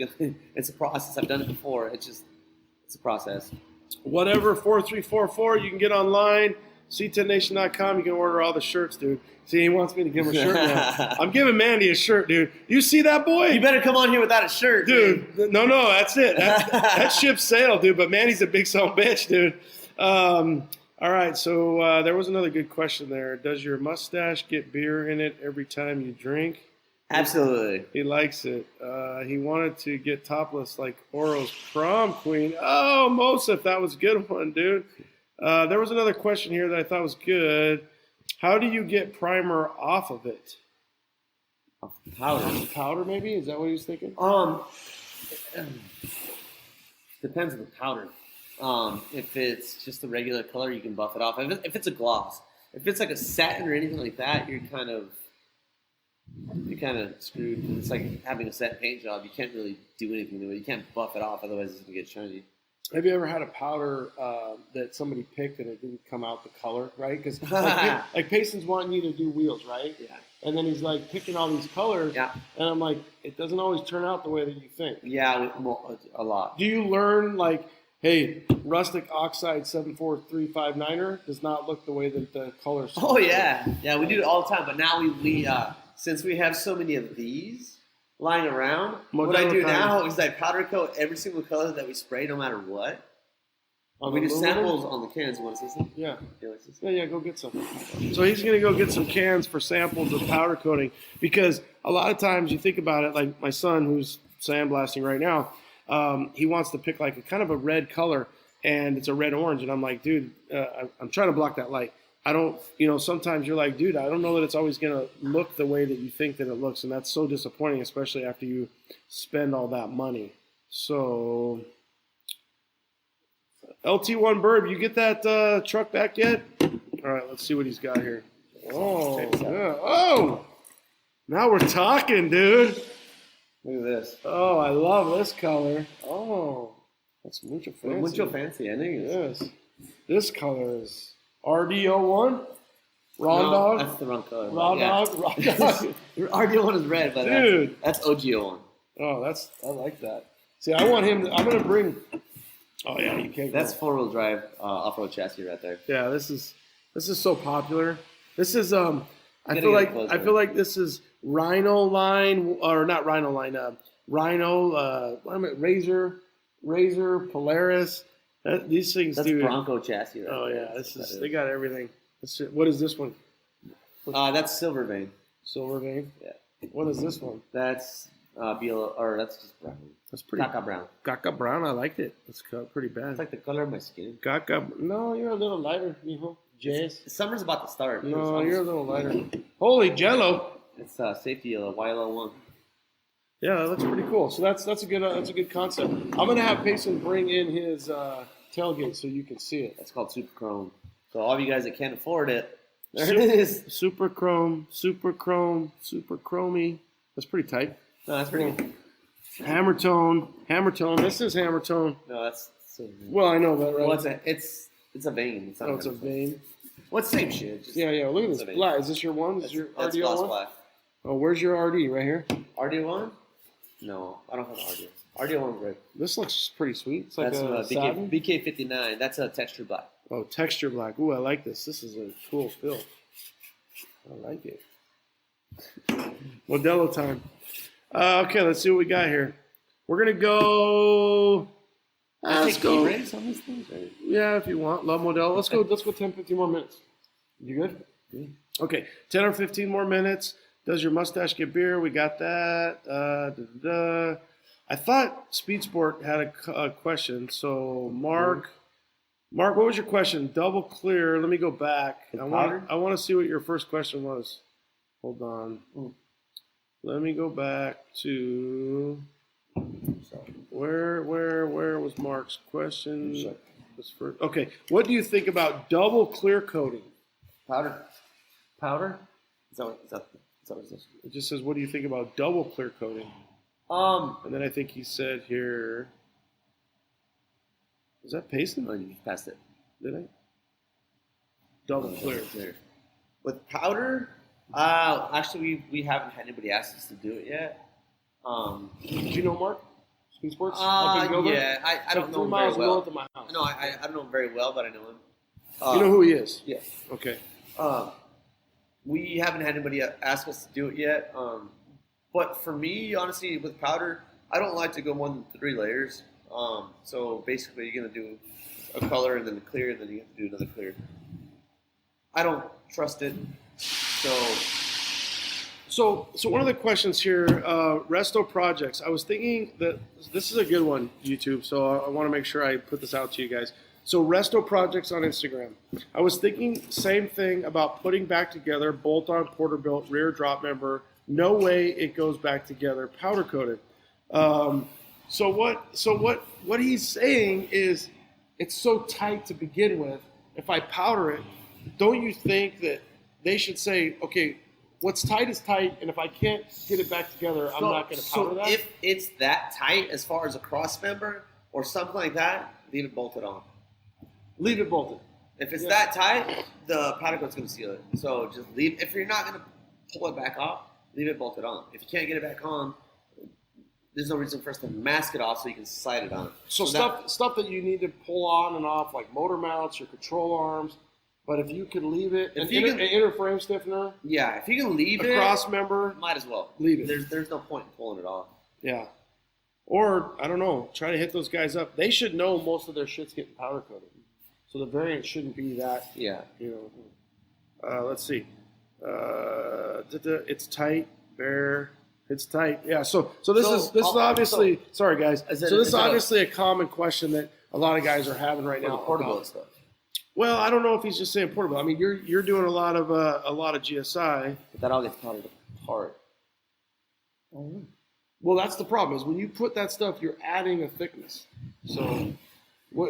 a process. I've done it before. It's a process. Whatever 4344, you can get online. C10nation.com, you can order all the shirts, dude. See, he wants me to give him a shirt now. I'm giving Mandy a shirt, dude. You see that, boy? You better come on here without a shirt, dude. No, that's it. That ship's sailed, dude. But Mandy's a big son of a bitch, dude. All right, so there was another good question there. Does your mustache get beer in it every time you drink? Absolutely. He likes it. He wanted to get topless like Oro's prom queen. Oh, Mosef, that was a good one, dude. There was another question here that I thought was good. How do you get primer off of it? Powder. Powder, maybe? Is that what he was thinking? Depends on the powder. If it's just a regular color, you can buff it off. If it's a gloss, if it's like a satin or anything like that, you're kind of screwed. It's like having a set paint job. You can't really do anything to it. You can't buff it off, otherwise it's gonna get shiny. Have you ever had a powder that somebody picked and it didn't come out the color, right? Because like Payson's wanting you to do wheels, right? Yeah. And then he's like picking all these colors. Yeah. And I'm like, it doesn't always turn out the way that you think. Yeah, a lot. Do you learn like, hey, rustic oxide 74359er does not look the way that the colors? Oh yeah, we do it all the time. But now we since we have so many of these lying around, what I do now is I powder coat every single color that we spray, no matter what. We do samples on the cans. You want to see some? Yeah. Yeah, go get some. So he's going to go get some cans for samples of powder coating because a lot of times you think about it, like my son who's sandblasting right now, he wants to pick like a kind of a red color and it's a red-orange. And I'm like, dude, I'm trying to block that light. I don't, sometimes you're like, dude, I don't know that it's always going to look the way that you think that it looks. And that's so disappointing, especially after you spend all that money. So, LT1 Burb, you get that truck back yet? All right, let's see what he's got here. Oh, yeah. Oh, now we're talking, dude. Look at this. Oh, I love this color. Oh, that's mucho fancy. Mucho fancy, I think. Yes. This color is... RDO1? Dog? That's the wrong color. Dog? RDO1 is red, but dude, that's OGO1. Oh, I like that. See, I want him I'm going to bring... Oh, yeah, you can't That's four-wheel drive off-road chassis right there. Yeah, this is so popular. This is, I feel like this is Rhino line, or not Rhino line, Rhino, Razor, Polaris... these things, that's dude. Bronco chassis. Right yeah, they got everything. What is this one? That's Silver Vein. Silver Vein. Yeah. What is this one? That's that's just brown. That's pretty. Caca brown. Caca brown. I liked it. It's pretty bad. It's like the color of my skin. No, you're a little lighter, mijo. Jazz. Summer's about to start. No, you're a little lighter. Holy Jello. It's safety yellow, YLO1. Yeah, that looks pretty cool. So that's a good concept. I'm gonna have Payson bring in his tailgate so you can see it. That's called Super Chrome. So all of you guys that can't afford it, there it is. Super Chrome, Super Chromey. That's pretty tight. No, that's pretty good. Hammer tone. This is hammer tone. No, that's. Well, I know that, right? Well, it's a vein. It's a vein. Well, it's the same shit. Just Yeah. Look at this black. Is this your one? Is your that's RDO gloss one? black. Oh, where's your RD? Right here? RDO one? No, I don't have an RDO. RDO one's red. This looks pretty sweet. It's like That's a satin. BK59. That's a texture black. Oh, texture black. Ooh, I like this. This is a cool fill. I like it. Modelo time. Okay, let's see what we got here. We're gonna go. Let's go. On these things, right? Yeah, if you want. Love Modelo. Let's go 10, 15 more minutes. You good? Yeah. Okay, 10 or 15 more minutes. Does your mustache get beer? We got that. I thought Speed Sport had a question. So, Mark, what was your question? Double clear. Let me go back. I want to see what your first question was. Hold on. Let me go back to where was Mark's question? Okay. What do you think about double clear coating? Powder? Is that what it says? It just says, what do you think about double clear coating? And then I think he said here, was that pasted? Oh, you passed it. Did I? Double clear. With powder, actually, we haven't had anybody ask us to do it yet. Do you know Mark? Speed Sports? Yeah, I don't know him very well. North of my house. No, I don't know him very well, but I know him. You know who he is? Yeah. Okay. We haven't had anybody ask us to do it yet. But for me, honestly, with powder, I don't like to go more than 3 layers. So basically, you're going to do a color and then a clear, and then you have to do another clear. I don't trust it. So one of the questions here, Resto Projects. I was thinking that this is a good one, YouTube. So I want to make sure I put this out to you guys. So Resto Projects on Instagram. I was thinking same thing about putting back together bolt-on Porterbuilt rear drop member. No way it goes back together powder coated. So what he's saying is it's so tight to begin with. If I powder it, don't you think that they should say, okay, what's tight is tight, and if I can't get it back together, I'm not going to powder that? If it's that tight as far as a cross member or something like that, leave it bolted on. Leave it bolted. If it's that tight, the powder coat's going to seal it. So just leave. If you're not going to pull it back off, leave it bolted on. If you can't get it back on, there's no reason for us to mask it off so you can slide it on. So stuff that you need to pull on and off, like motor mounts, your control arms. But if you can leave it, an inner frame stiffener. Yeah, if you can leave it, a cross member, might as well leave it. There's no point in pulling it off. Yeah. Or I don't know, try to hit those guys up. They should know most of their shit's getting powder coated, so the variant shouldn't be that. Yeah. You know. Let's see. It's tight, bare. It's tight. Yeah. So this is obviously sorry guys. So this is obviously a common question that a lot of guys are having right now. Portable stuff. Well, I don't know if he's just saying portable. I mean, you're doing a lot of GSI. But that all gets powdered apart. Oh. Well, that's the problem is when you put that stuff, you're adding a thickness. So,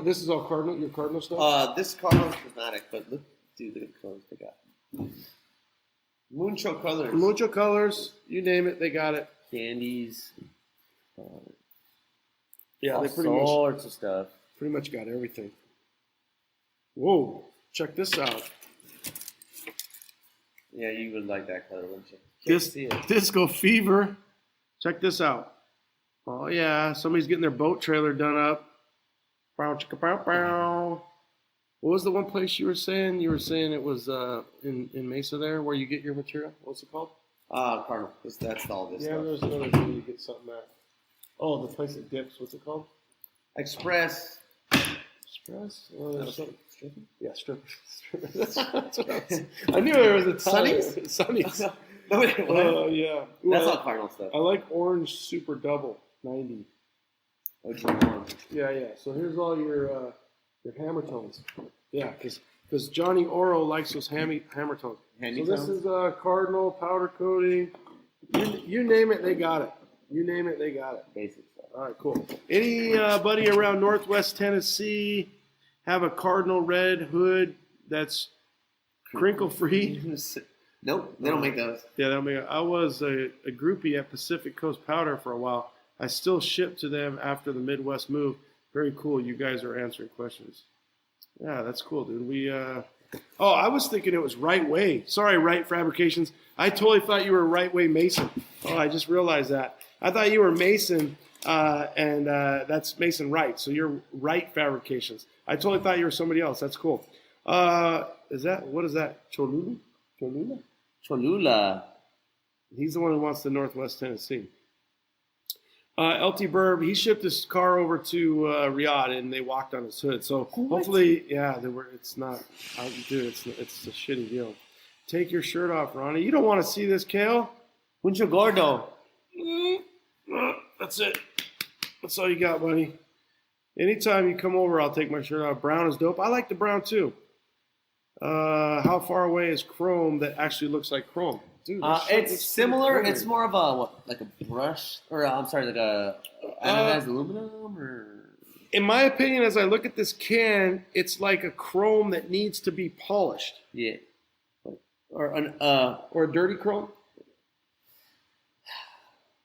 this is all Cardinal. Your Cardinal stuff. This Cardinal is prismatic, but look at the colors they got. Mucho colors. Mucho colors. You name it, they got it. Candies. Yeah, they pretty all much sorts of stuff. Pretty much got everything. Whoa! Check this out. Yeah, you would like that color, wouldn't you? Disco Fever. Check this out. Oh yeah, somebody's getting their boat trailer done up. Bow, chicka, bow, bow. What was the one place you were saying? You were saying it was in Mesa there, where you get your material. What's it called? Cardinal. That's all this stuff. Yeah, there's another thing you get something at. Oh, the place that dips. What's it called? Express. Express? Yeah, strip. That's what I knew there was a Sunnies? Sunnies. No, wait, what? Oh, yeah. That's all Cardinal stuff. I like Orange Super Double 90. Yeah. So here's all your hammer tones. Yeah, because Johnny Oro likes those hammer tones. So this is Cardinal, powder coating. You name it, they got it. You name it, they got it. Basic stuff. All right, cool. Anybody around Northwest Tennessee have a Cardinal red hood that's crinkle-free? Nope, they don't make those. Yeah, they don't make. I was a groupie at Pacific Coast Powder for a while. I still ship to them after the Midwest move. Very cool. You guys are answering questions. Yeah, that's cool, dude. Oh, I was thinking it was Right Way. Sorry, Right Fabrications. I totally thought you were Right Way Mason. Oh, I just realized that. I thought you were Mason, and that's Mason Wright. So you're Right Fabrications. I totally thought you were somebody else. That's cool. What is that? Cholula? Cholula? Cholula. He's the one who wants the Northwest Tennessee. LT Burb, he shipped his car over to Riyadh, and they walked on his hood. So hopefully, yeah, it's not. Dude, it's a shitty deal. Take your shirt off, Ronnie. You don't want to see this, Kale. Mucho gordo. That's it. That's all you got, buddy. Anytime you come over, I'll take my shirt off. Brown is dope. I like the brown too. How far away is chrome that actually looks like chrome? Dude, it's similar. It's more of a like a brush, or I'm sorry, like a anodized aluminum, or. In my opinion, as I look at this can, it's like a chrome that needs to be polished. Yeah. Or a dirty chrome.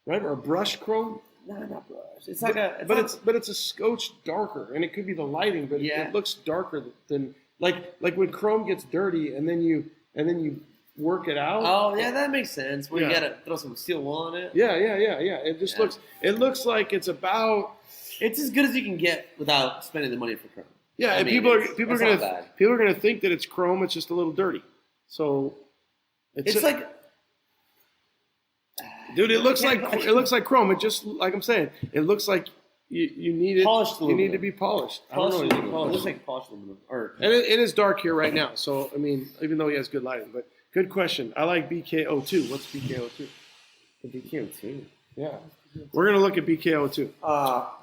Right, or a brush chrome. No, not brush. It's like but it's a scotch darker, and it could be the lighting, but it looks darker than like when chrome gets dirty, and then you work it out. Oh yeah, that makes sense. Where you gotta throw some steel wool on it. Yeah. It just looks like it's about. It's as good as you can get without spending the money for chrome. Yeah, and people are gonna think that it's chrome. It's just a little dirty. So it's like. Dude, it looks like chrome. It just like I'm saying, it looks like you need it. Polished aluminum. You need to be polished. It looks like polished aluminum. And it is dark here right now. So I mean, even though he has good lighting, but good question. I like BKO2. What's BKO2? BKO2. Yeah, we're gonna look at BKO2.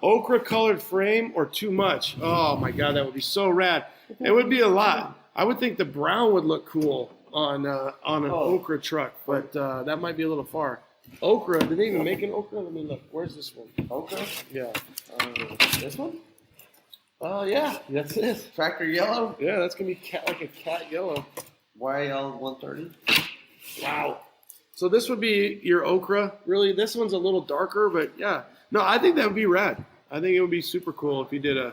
Ochre colored frame or too much? Oh my god, that would be so rad. It would be a lot. I would think the brown would look cool on an ochre truck, but that might be a little far. Ochre? Did they even make an ochre? Let me look. Where's this one? Ochre? Yeah. This one? Yeah. That's it. Tractor yellow? Yeah, that's gonna be like a cat yellow. YL 130. Wow. So this would be your ochre. Really, this one's a little darker, but yeah. No, I think that would be rad. I think it would be super cool if you did I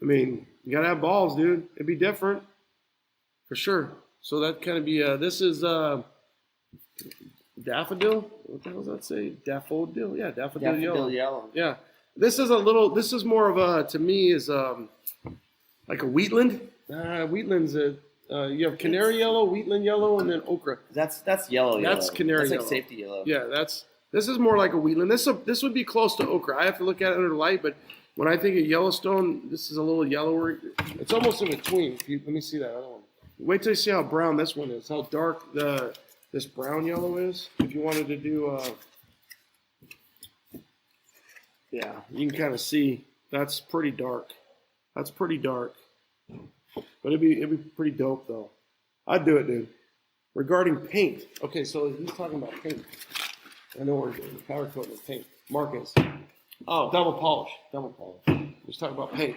mean, you gotta have balls, dude. It'd be different. For sure. So that kind of be, this is Daffodil. What the hell does that say? Daffodil. Yeah, Daffodil yellow. Yeah. This is more of a, to me, is like a wheatland. Wheatland's you have canary yellow, wheatland yellow, and then ochre. That's yellow. That's canary yellow. That's like safety yellow. Yeah, this is more like a wheatland. This would be close to ochre. I have to look at it under the light, but when I think of Yellowstone, this is a little yellower. It's almost in between. Let me see that other one. Wait till you see how brown this one is. How dark this brown yellow is. If you wanted to do, yeah, you can kind of see that's pretty dark. That's pretty dark. But it'd be pretty dope though. I'd do it, dude. Regarding paint, okay, so he's talking about paint. I know we're doing Powdercoat with paint. Marcus. Oh, double polish. Let's talk about paint.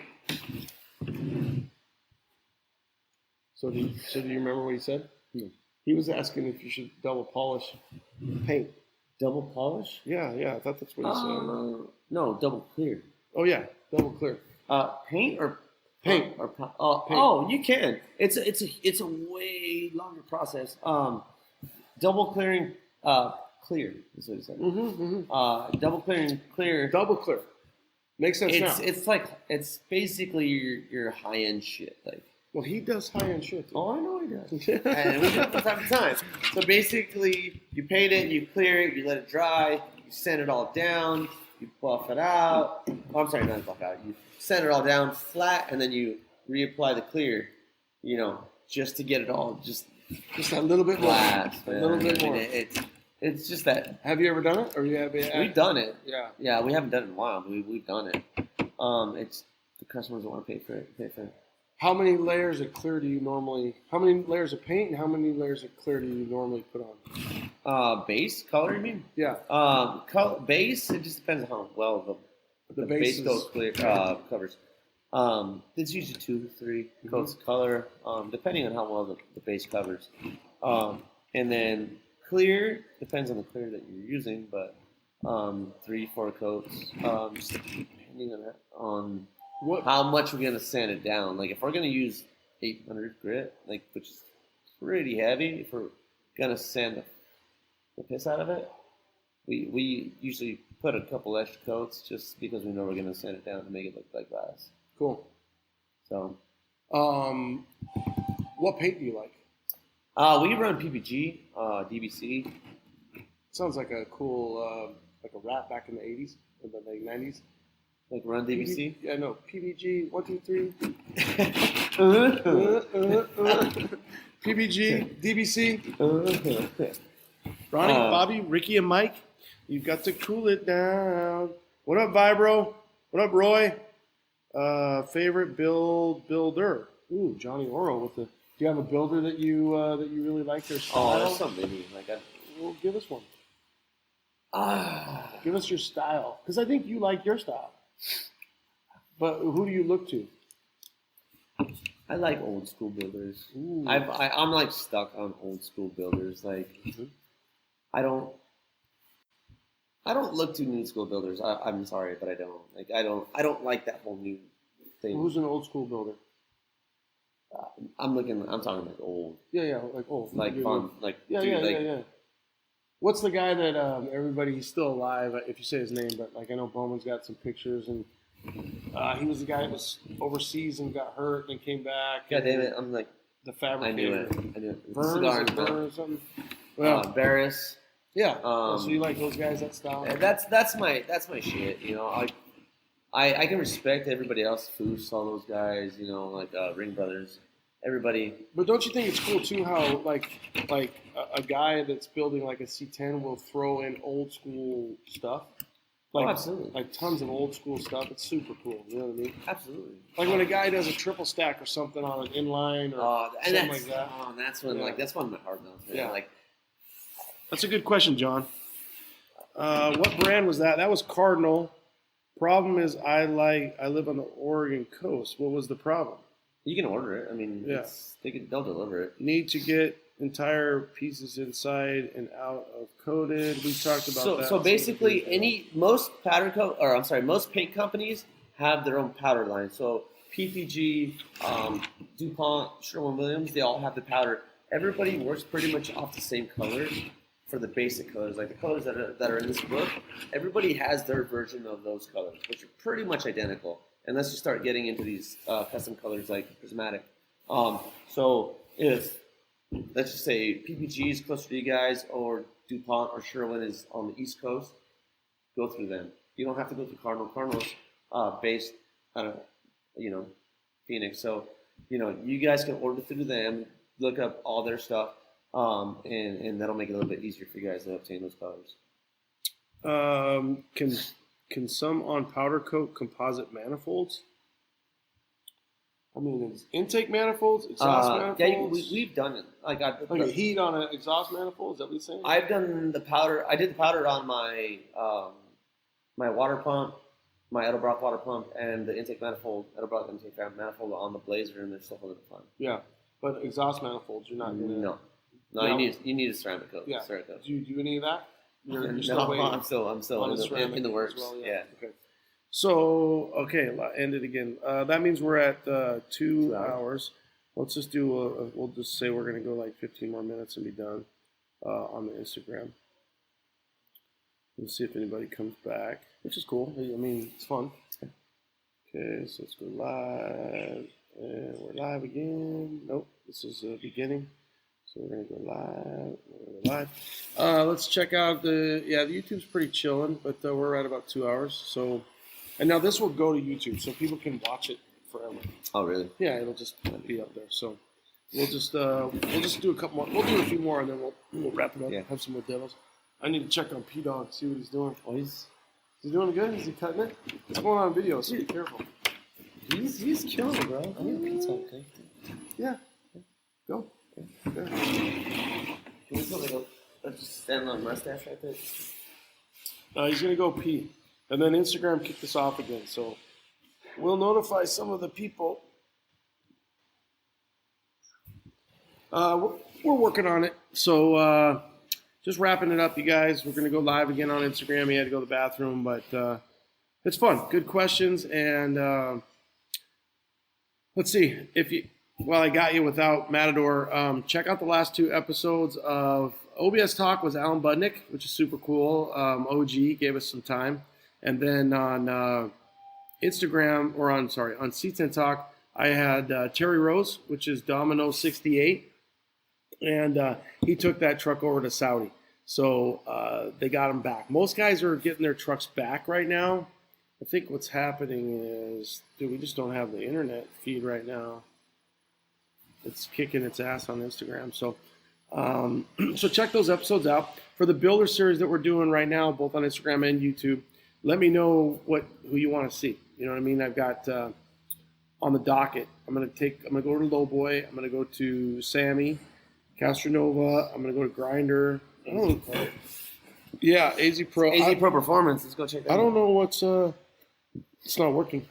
So do you remember what he said? He was asking if you should double polish paint. Double polish? Yeah, I thought that's what he said. No, double clear. Oh yeah, double clear. Paint or paint or paint. Oh, you can. It's a way longer process. Double clearing clear is what he said. Double clearing clear. Double clear. Makes sense now. It's basically your high end shit. Like, well, he does high end shit. Dude. Oh, I know he does. And we do it from time to time. So basically, you paint it, you clear it, you let it dry, you sand it all down, you buff it out. Oh, I'm sorry, not buff out. You sand it all down flat, and then you reapply the clear. Just to get it all just a little bit flat, more. A little bit more. It's just that. Have you ever done it, or you have? We've done it. Yeah. Yeah, we haven't done it in a while, but we've done it. It's the customers don't want to pay for it. How many layers of clear do you normally? How many layers of paint and how many layers of clear do you normally put on? Base color, you mean? Yeah. Base. It just depends on how well the base coat clear covers. It's usually 2 to 3 coats of color, depending on how well the base covers. And then clear depends on the clear that you're using, but 3-4 coats, just depending on how much we're gonna sand it down. Like if we're gonna use 800 grit, like, which is pretty heavy if we're gonna sand the piss out of it. We usually put a couple extra coats just because we know we're gonna sand it down to make it look like glass. Cool. So, what paint do you like? We run PPG, DBC. Sounds like a cool, like a rap back in the 80s or the late 90s. Like run DBC? Yeah, no. PPG, 1, 2, 3. PPG, DBC. Ronnie, Bobby, Ricky, and Mike, you've got to cool it down. What up, Vibro? What up, Roy? Favorite builder? Ooh, Johnny Oro with the. Do you have a builder that you really like their style? Oh, there's so many. Well, give us one. Give us your style, because I think you like your style. But who do you look to? I like old school builders. I'm like stuck on old school builders. Like, I don't look to new school builders. I'm sorry, but I don't. Like, I don't like that whole new thing. Who's an old school builder? I'm talking like old. Yeah, like old. Like fun. Like, yeah, dude, yeah. What's the guy that everybody, he's still alive, if you say his name, but like I know Bowman's got some pictures, and he was the guy that was overseas and got hurt and came back. God damn it, I'm like the fabricator. I knew it. Burns or something. Well, Barris. Yeah. So you like those guys, that style? That's my shit. You know, I can respect everybody else, Foos, all those guys. You know, like Ring Brothers. Everybody. But don't you think it's cool too how like a guy that's building like a C10 will throw in old school stuff? Like, absolutely. Like tons of old school stuff. It's super cool. You know what I mean? Absolutely. Like when a guy does a triple stack or something on an inline or something like that. Oh, that's when that's one of my hard notes. Yeah. Like, that's a good question, John. What brand was that? That was Cardinal. Problem is, I live on the Oregon coast. What was the problem? You can order it. I mean, yeah. They'll deliver it. Need to get entire pieces inside and out of coated. We talked about that. So basically, most paint companies have their own powder line. So PPG, DuPont, Sherwin-Williams, they all have the powder. Everybody works pretty much off the same colors for the basic colors, like the colors that are in this book. Everybody has their version of those colors, which are pretty much identical. Unless you start getting into these custom colors like prismatic. So if, let's just say PPG is closer to you guys, or DuPont or Sherwin is on the East Coast, go through them. You don't have to go through Cardinal. Cardinal's based out of, Phoenix. So, you guys can order through them, look up all their stuff, and that'll make it a little bit easier for you guys to obtain those colors. Can some on Powdercoat composite manifolds? I mean, is intake manifolds, exhaust manifolds? Yeah, we've done it. Like a heat on an exhaust manifold. Is that what you're saying? I've done the powder. I did the powder on my my water pump, my Edelbrock water pump, and the intake manifold, Edelbrock intake manifold on the Blazer, and they're still holding it fine. Yeah, but exhaust manifolds, you're not gonna. No, you need a ceramic coat. Yeah. Ceramic coat. Do you do any of that? I'm still in the works. Well, yeah. Okay. So, end it again. That means we're at 2 hours. Let's just do we'll just say we're going to go like 15 more minutes and be done on the Instagram. Let's see if anybody comes back, which is cool. I mean, it's fun. Okay, so let's go live. And we're live again. Nope, this is the beginning. So we're going to go live. Let's check out the YouTube's pretty chilling, but we're at about 2 hours. So, and now this will go to YouTube, so people can watch it forever. Oh, really? Yeah, it'll just be up there. So we'll just do a couple more. We'll do a few more, and then we'll wrap it up. Yeah. Have some more demos. I need to check on P-Dog, see what he's doing. Oh, is he doing good? Is he cutting it? It's going on video, so be careful. He's killing, bro. Okay. Yeah. Go. Yeah. Can we put just stand on mustache right there? He's going to go pee. And then Instagram kicked us off again. So we'll notify some of the people. We're working on it. So just wrapping it up, you guys. We're going to go live again on Instagram. We had to go to the bathroom, but it's fun. Good questions. And let's see. Well, I got you without Matador. Check out the last 2 episodes of OBS Talk was Alan Budnick, which is super cool. OG gave us some time. And then on Instagram, or on C10 Talk, I had Terry Rose, which is Domino 68. And he took that truck over to Saudi. So they got him back. Most guys are getting their trucks back right now. I think what's happening is, dude, we just don't have the internet feed right now. It's kicking its ass on Instagram. So so check those episodes out. For the Builder series that we're doing right now, both on Instagram and YouTube, let me know who you want to see. You know what I mean? I've got on the docket, I'm gonna go to Lowboy, I'm gonna go to Sammy, Castronova, I'm gonna go to Grinder. Yeah, AZ Pro. AZ Pro Performance. Let's go check that out. I don't know what's it's not working.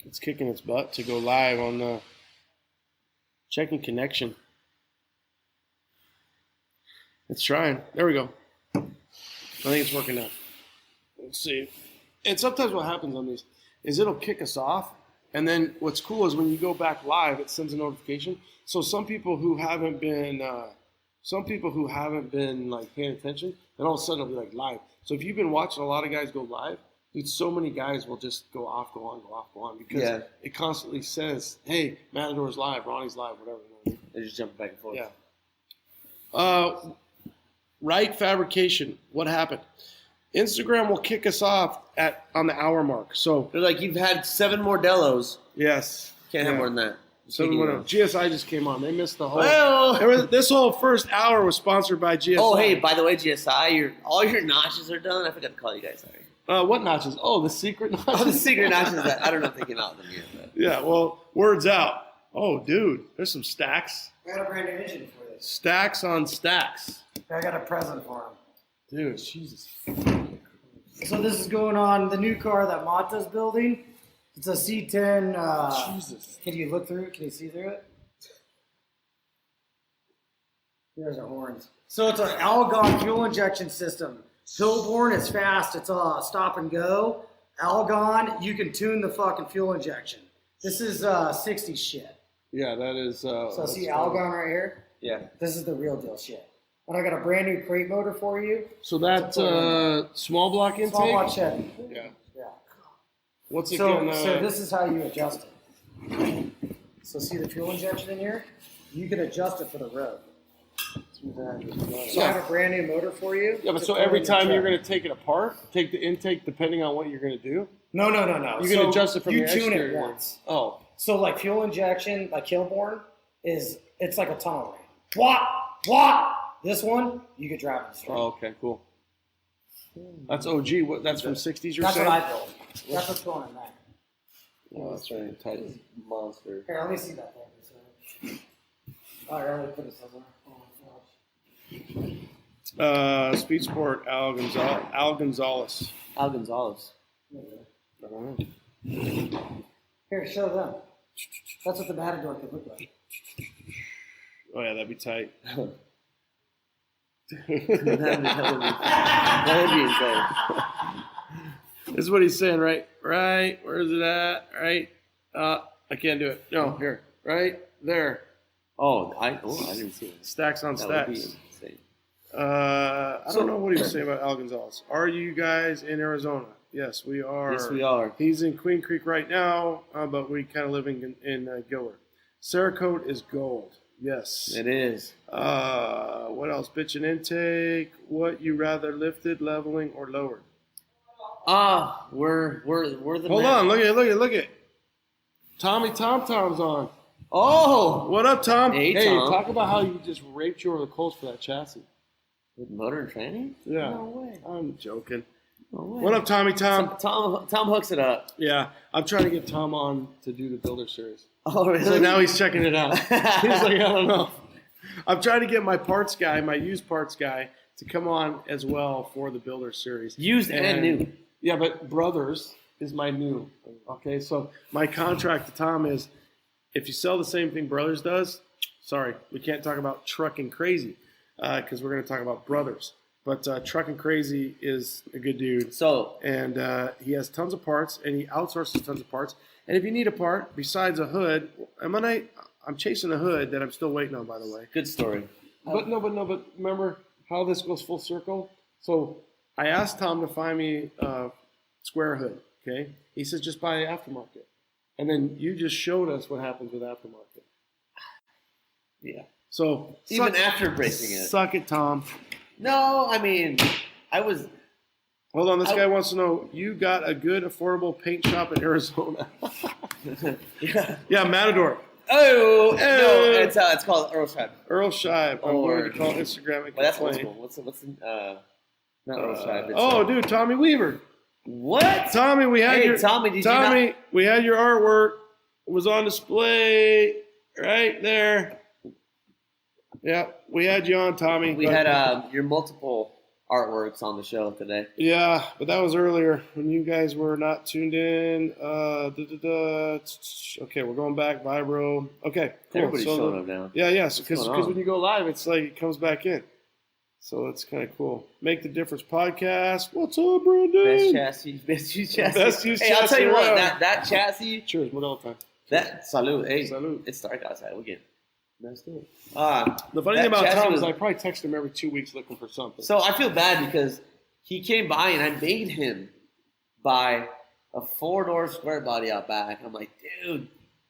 It's kicking its butt to go live on the checking connection. It's trying. There we go. I think it's working now. Let's see. And sometimes what happens on these is it'll kick us off, and then what's cool is when you go back live, it sends a notification. So some people who haven't been like paying attention, then all of a sudden it'll be like live. So if you've been watching a lot of guys go live, dude, so many guys will just go off, go on, because it constantly says, hey, Matador's live, Ronnie's live, whatever. They're just jumping back and forth. Yeah. Right Fabrication, what happened? Instagram will kick us off on the hour mark. So they're like, you've had 7 more Delos. Yes. Can't have more than that. So GSI just came on. They missed the whole. This whole first hour was sponsored by GSI. Oh, hey, by the way, GSI, all your notches are done. I forgot to call you guys. Sorry. What notches? Oh, the secret notches. Oh, the secret notches. I don't know if they came out with them yet. But. Yeah, well, word's out. Oh, dude, there's some stacks. I got a brand new engine for this. Stacks on stacks. I got a present for him. Dude, Jesus. So this is going on the new car that Mata's building. It's a C10. Jesus. Can you look through it? Can you see through it? There's our horns. So it's an Algon fuel injection system. Pillborn is fast. It's a stop and go. Algon, you can tune the fucking fuel injection. This is 60 shit. Yeah, that is. So see Algon right here? Yeah. This is the real deal shit. And I got a brand new crate motor for you. So that's small block intake? Small block Chevy. Yeah. Yeah. What's it so this is how you adjust it. So see the fuel injection in here? You can adjust it for the road. So I have a brand new motor for you. Yeah, but so every time you're going to take it apart, take the intake depending on what you're going to do? No. You can adjust it from the exterior. You tune it once. Oh. So like fuel injection, like Killborn, it's like a tunnel ring. What? This one, you could drive it straight. Oh, okay, cool. That's OG. That's from 60s, you're That's saying? what I built. That's what's going in that. Oh, that's right. Untitled monster. Here, let me see that thing. All right, let me put this somewhere. Speed Sport, Al Gonzalez. Al Gonzalez. I don't know. Here, show them. That's what the Matador could look like. Oh, yeah, that'd be tight. That would be insane. This is what he's saying, right? Right. Where is it at? Right. I can't do it. No, here. Right there. Oh, I didn't see it. Stacks on that stacks. Would be insane. I don't know what he was saying about Al Gonzalez. Are you guys in Arizona? Yes, we are. Yes, we are. He's in Queen Creek right now, but we kind of living in Gilbert. Cerakote is gold. Yes. It is. What else? Bitch and intake. What you rather lifted, leveling, or lowered? We're the Hold on, look at. Tommy Tom Tom's on. Oh, what up, Tom? Hey, Tom. Talk about how you just raped you over the coals for that chassis. With motor and tranny? Yeah. No way. I'm joking. No way. What up, Tommy Tom? Tom hooks it up. Yeah, I'm trying to get Tom on to do the Builder series. Oh, really? So now he's checking it out. He's like, I don't know. I'm trying to get my parts guy, my used parts guy, to come on as well for the Builder series. Used and new. Yeah, but Brothers is my new. Okay, so my contract to Tom is, if you sell the same thing Brothers does, sorry, we can't talk about trucking crazy because we're going to talk about Brothers. But Truckin' Crazy is a good dude. And he has tons of parts, and he outsources tons of parts. And if you need a part besides a hood, I'm chasing a hood that I'm still waiting on, by the way. Good story. But remember how this goes full circle? So I asked Tom to find me a square hood, okay? He says just buy aftermarket. And then you just showed us what happens with aftermarket. Yeah. So even after bracing it. Suck it, Tom. No, I mean, I was... Hold on, this guy wants to know, you got a good, affordable paint shop in Arizona. Yeah, Matador. Oh, no, it's called Earl Shive. Earl Shive. I'm going to call Instagram and that's complain. what's the not Earl Shive. Dude, Tommy Weaver. What? Tommy, we had Tommy, we had your artwork. It was on display right there. Yeah, we had you on, Tommy. We had your multiple artworks on the show today. Yeah, but that was earlier when you guys were not tuned in. Okay, we're going back. Vibro. Okay, cool. Everybody's showing up now. Yeah, because when you go live, it's like it comes back in. So it's kind of cool. Make the Difference podcast. What's up, Brandon? Best used chassis. Hey, I'll tell you what, that chassis. Cheers, Modelo time. That salute. Hey, salute. It's dark outside. We'll get it. Let's do it. The funny thing about Tom is I probably text him every 2 weeks looking for something. So I feel bad because he came by and I made him buy a 4-door square body out back. I'm like, dude,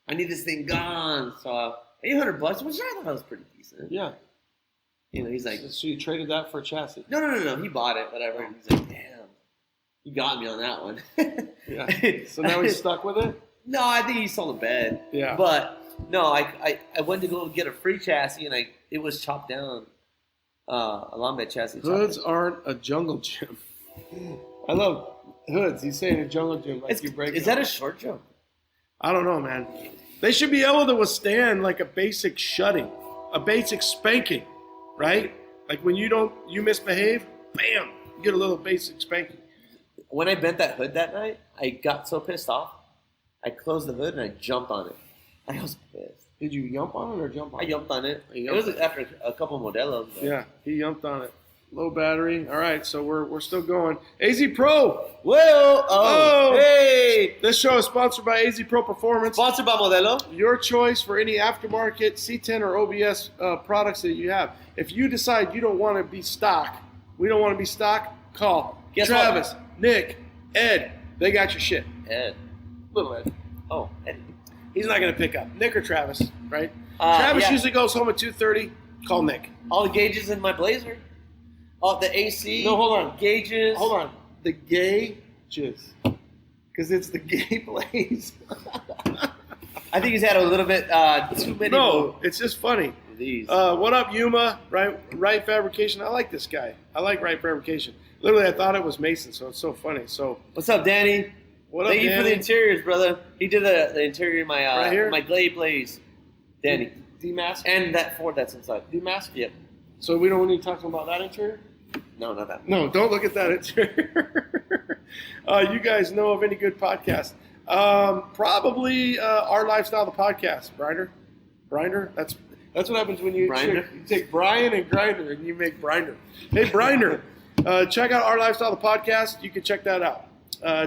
I need this thing gone. So $800, which I thought was pretty decent. Yeah. You know, he's like, so you traded that for a chassis? No. He bought it, whatever. And he's like, damn, you got me on that one. Yeah. So now he's stuck with it? No, I think he sold a bed. Yeah. But no, I went to go get a free chassis and it was chopped down. A long bed chassis. Hoods aren't a jungle gym. I love hoods. He's saying a jungle gym like you break. Is that a short jump? I don't know, man. They should be able to withstand like a basic shutting, a basic spanking, right? Like when you misbehave, bam, you get a little basic spanking. When I bent that hood that night, I got so pissed off. I closed the hood and I jumped on it. I was pissed. Did you yump on it or jump on it? I jumped on it. It was after a couple of Modelos. But. Yeah, he jumped on it. Low battery. All right, so we're still going. AZ Pro. Well, hey. This show is sponsored by AZ Pro Performance. Sponsored by Modelo. Your choice for any aftermarket C10 or OBS products that you have. If you decide you don't want to be stock, we don't want to be stock, call Travis, Nick, Ed. They got your shit. Ed. Little Ed. Oh, Ed. He's not going to pick up. Nick or Travis, right? Travis usually goes home at 2:30. Call Nick. All the gauges in my Blazer. Oh, the AC. No, hold on. Gauges. Hold on. The gauges. Because it's the gay Blaze. I think he's had a little bit too many. No, it's just funny. These. What up, Yuma? Right Fabrication. I like this guy. I like Right Fabrication. Literally, I thought it was Mason, so it's so funny. So, what's up, Danny? Thank you for the interiors, brother. He did the interior in my right here? My Glade Blaze. Danny. D-mask? And that Ford that's inside. D-mask? Yep. So we don't need to talk about that interior? No, not that. No, don't look at that interior. You guys know of any good podcast? Probably Our Lifestyle, the podcast. Brinder? That's what happens when you take Brian and Grinder and you make Brinder. Hey, Brinder, check out Our Lifestyle, the podcast. You can check that out.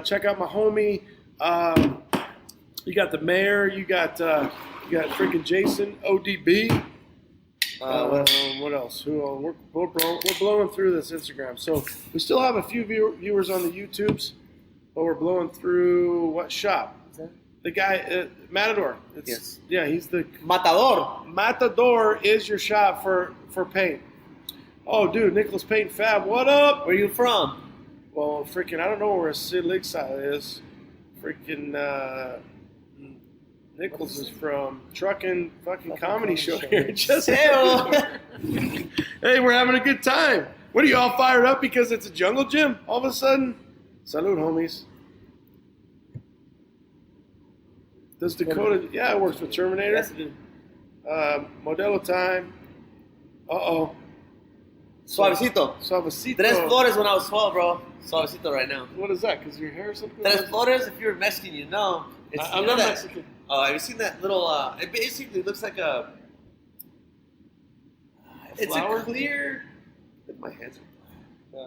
Check out my homie. You got the mayor. You got freaking Jason ODB. What else? We're blowing through this Instagram. So we still have a few viewers on the YouTubes, but we're blowing through what shop? The guy Matador. Yes. Yeah, he's the Matador. Matador is your shop for paint. Oh, dude, Nicholas Paint Fab. What up? Where you from? Well, freaking, I don't know where Sid Lakeside is. Freaking, Nichols is from Truckin' fucking comedy show here. Just hey, we're having a good time. What are you all fired up because it's a jungle gym? All of a sudden, salute, homies. Does Dakota? Yeah, it works with Terminator. Yes, it do. Modelo time. Uh-oh. Suavecito. 3 Flores when I was 12, bro. Suavecito right now. What is that? Because your hair or something? 3 Flores, if you're Mexican, you know. I'm not Mexican. Oh, have you seen that little, it basically looks like a, it's flower? a clear, my hands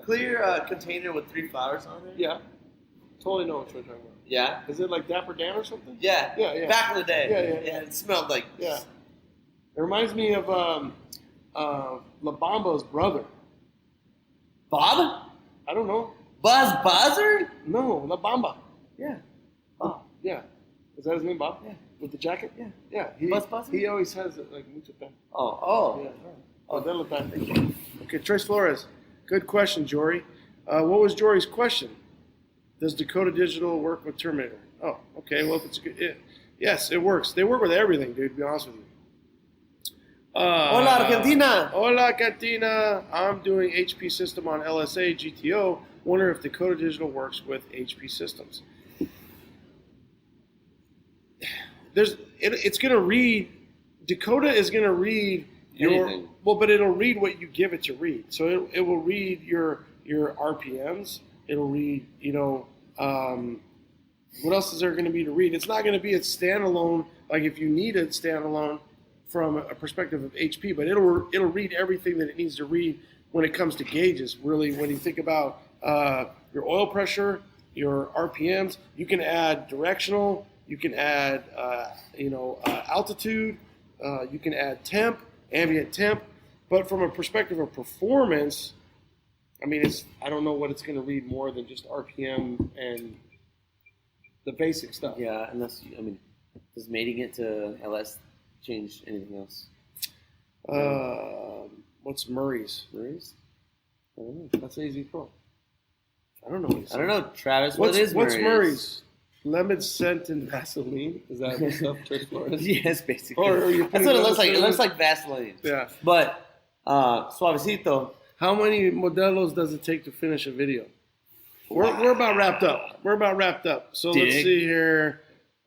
Clear container with 3 flowers on it? Yeah. Totally know what you're talking about. Yeah? Is it like Dapper Dan or something? Yeah. Yeah. Back in the day. Yeah. It smelled like... Yeah. It reminds me of La Bamba's brother. Bob? I don't know. Buzz Buzzard? No, La Bamba. Yeah. Bob. Yeah. Is that his name, Bob? Yeah. With the jacket? Yeah. Yeah. Buzz Buzzard? He always has it like mucho time. Oh. Yeah. Oh, that'll time. Okay, Trace Flores. Good question, Jory. What was Jory's question? Does Dakota Digital work with Terminator? Oh, okay. Well, if it's good, yes, it works. They work with everything, dude. To be honest with you. Hola, Argentina. Hola, Argentina. I'm doing HP system on LSA GTO. Wonder if Dakota Digital works with HP systems. It's going to read. Dakota is going to read Anything. but it'll read what you give it to read. So it will read your RPMs. It'll read, what else is there going to be to read? It's not going to be a standalone, like if you need it standalone from a perspective of HP, but it'll read everything that it needs to read when it comes to gauges. Really, when you think about your oil pressure, your RPMs, you can add directional, you can add, altitude, you can add temp, ambient temp, but from a perspective of performance, I mean, I don't know what it's going to read more than just RPM and the basic stuff. Yeah, unless, does mating it to LS change anything else? What's Murray's? Murray's? I don't know. That's AZ Pro. I don't know. I don't know, Travis. What's Murray's? Murray's? Lemon scent and Vaseline? Is that the stuff? Yes, basically. Or that's what it looks like. It looks like Vaseline. Yeah. But suavecito. How many modelos does it take to finish a video? We're about wrapped up. So let's see here.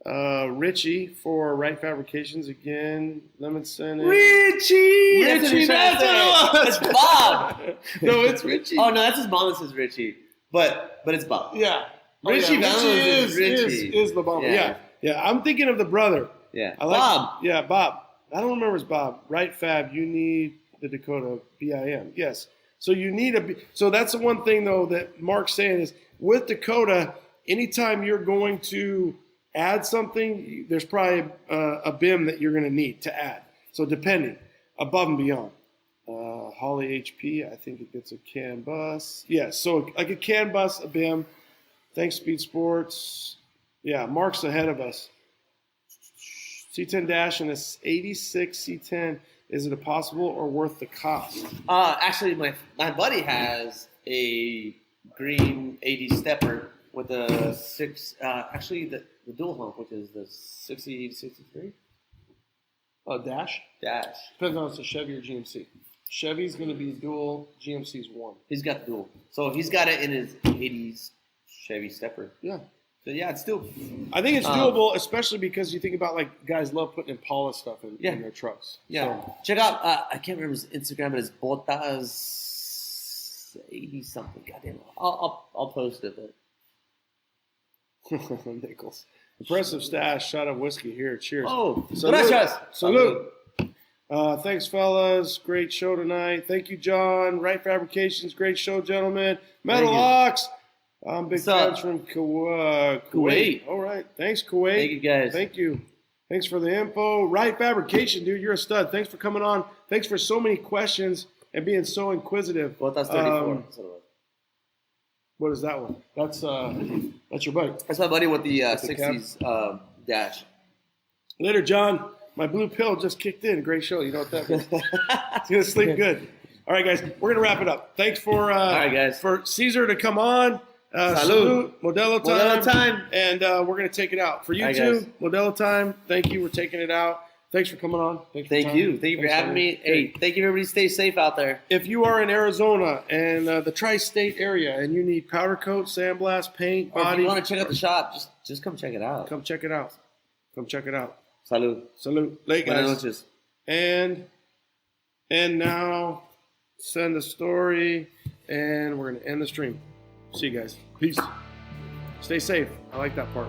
Richie for Right Fabrications again. Lemon scent. Richie, that's what it was. It's Bob. No, it's Richie. Oh no, that's his mom that says Richie, but it's Bob. Yeah. Richie is the bomb. Yeah. Yeah. I'm thinking of the brother. Yeah. Bob. Yeah, Bob. I don't remember his Bob. Right Fab. You need the Dakota BIM. Yes. So you need so that's the one thing though that Mark's saying is with Dakota, anytime you're going to add something, there's probably a BIM that you're going to need to add. So depending, above and beyond. Holly HP, I think it gets a CAN bus. Yeah, so like a CAN bus, a BIM. Thanks, Speed Sports. Yeah, Mark's ahead of us. C10 Dash and a 86 C10. Is it a possible or worth the cost? Actually, my buddy has a green 80 stepper with a the dual hump, which is the 60 to 63. Oh, Dash? Dash. Depends on if it's a Chevy or GMC. Chevy's going to be dual, GMC's one. He's got the dual. So he's got it in his 80s Chevy stepper. Yeah. So yeah, it's still. I think it's doable, especially because you think about like guys love putting Impala stuff in their trucks. Yeah. So. Check out, I can't remember his Instagram, but it's Botas 80 something. Goddamn. I'll post it, but. Nichols. Impressive stash, shot of whiskey here. Cheers. Oh, gracias. Salud. Thanks, fellas. Great show tonight. Thank you, John. Right Fabrications. Great show, gentlemen. Metal Ox. I'm big fans from Kuwait. All right. Thanks, Kuwait. Thank you, guys. Thank you. Thanks for the info. Right Fabrication, dude. You're a stud. Thanks for coming on. Thanks for so many questions and being so inquisitive. Well, that's 34. What is that one? That's your buddy. That's my buddy with the 60s dash. Later, John. My blue pill just kicked in. Great show. You know what that means? It's going to sleep good. All right, guys. We're going to wrap it up. Thanks for all right, guys. For Cesar to come on. Salute. Modelo time. And we're going to take it out. For you two, Modelo time. Thank you. We're taking it out. Thanks for coming on. Thank you for having me. Hey, thank you, everybody. Stay safe out there. If you are in Arizona and the tri-state area and you need powder coat, sandblast, paint, or body. if you want to check out the shop, just come check it out. Come check it out. Salud. Late, guys. Buenas noches. And now send the story, and we're going to end the stream. See you guys. Peace. Stay safe. I like that part.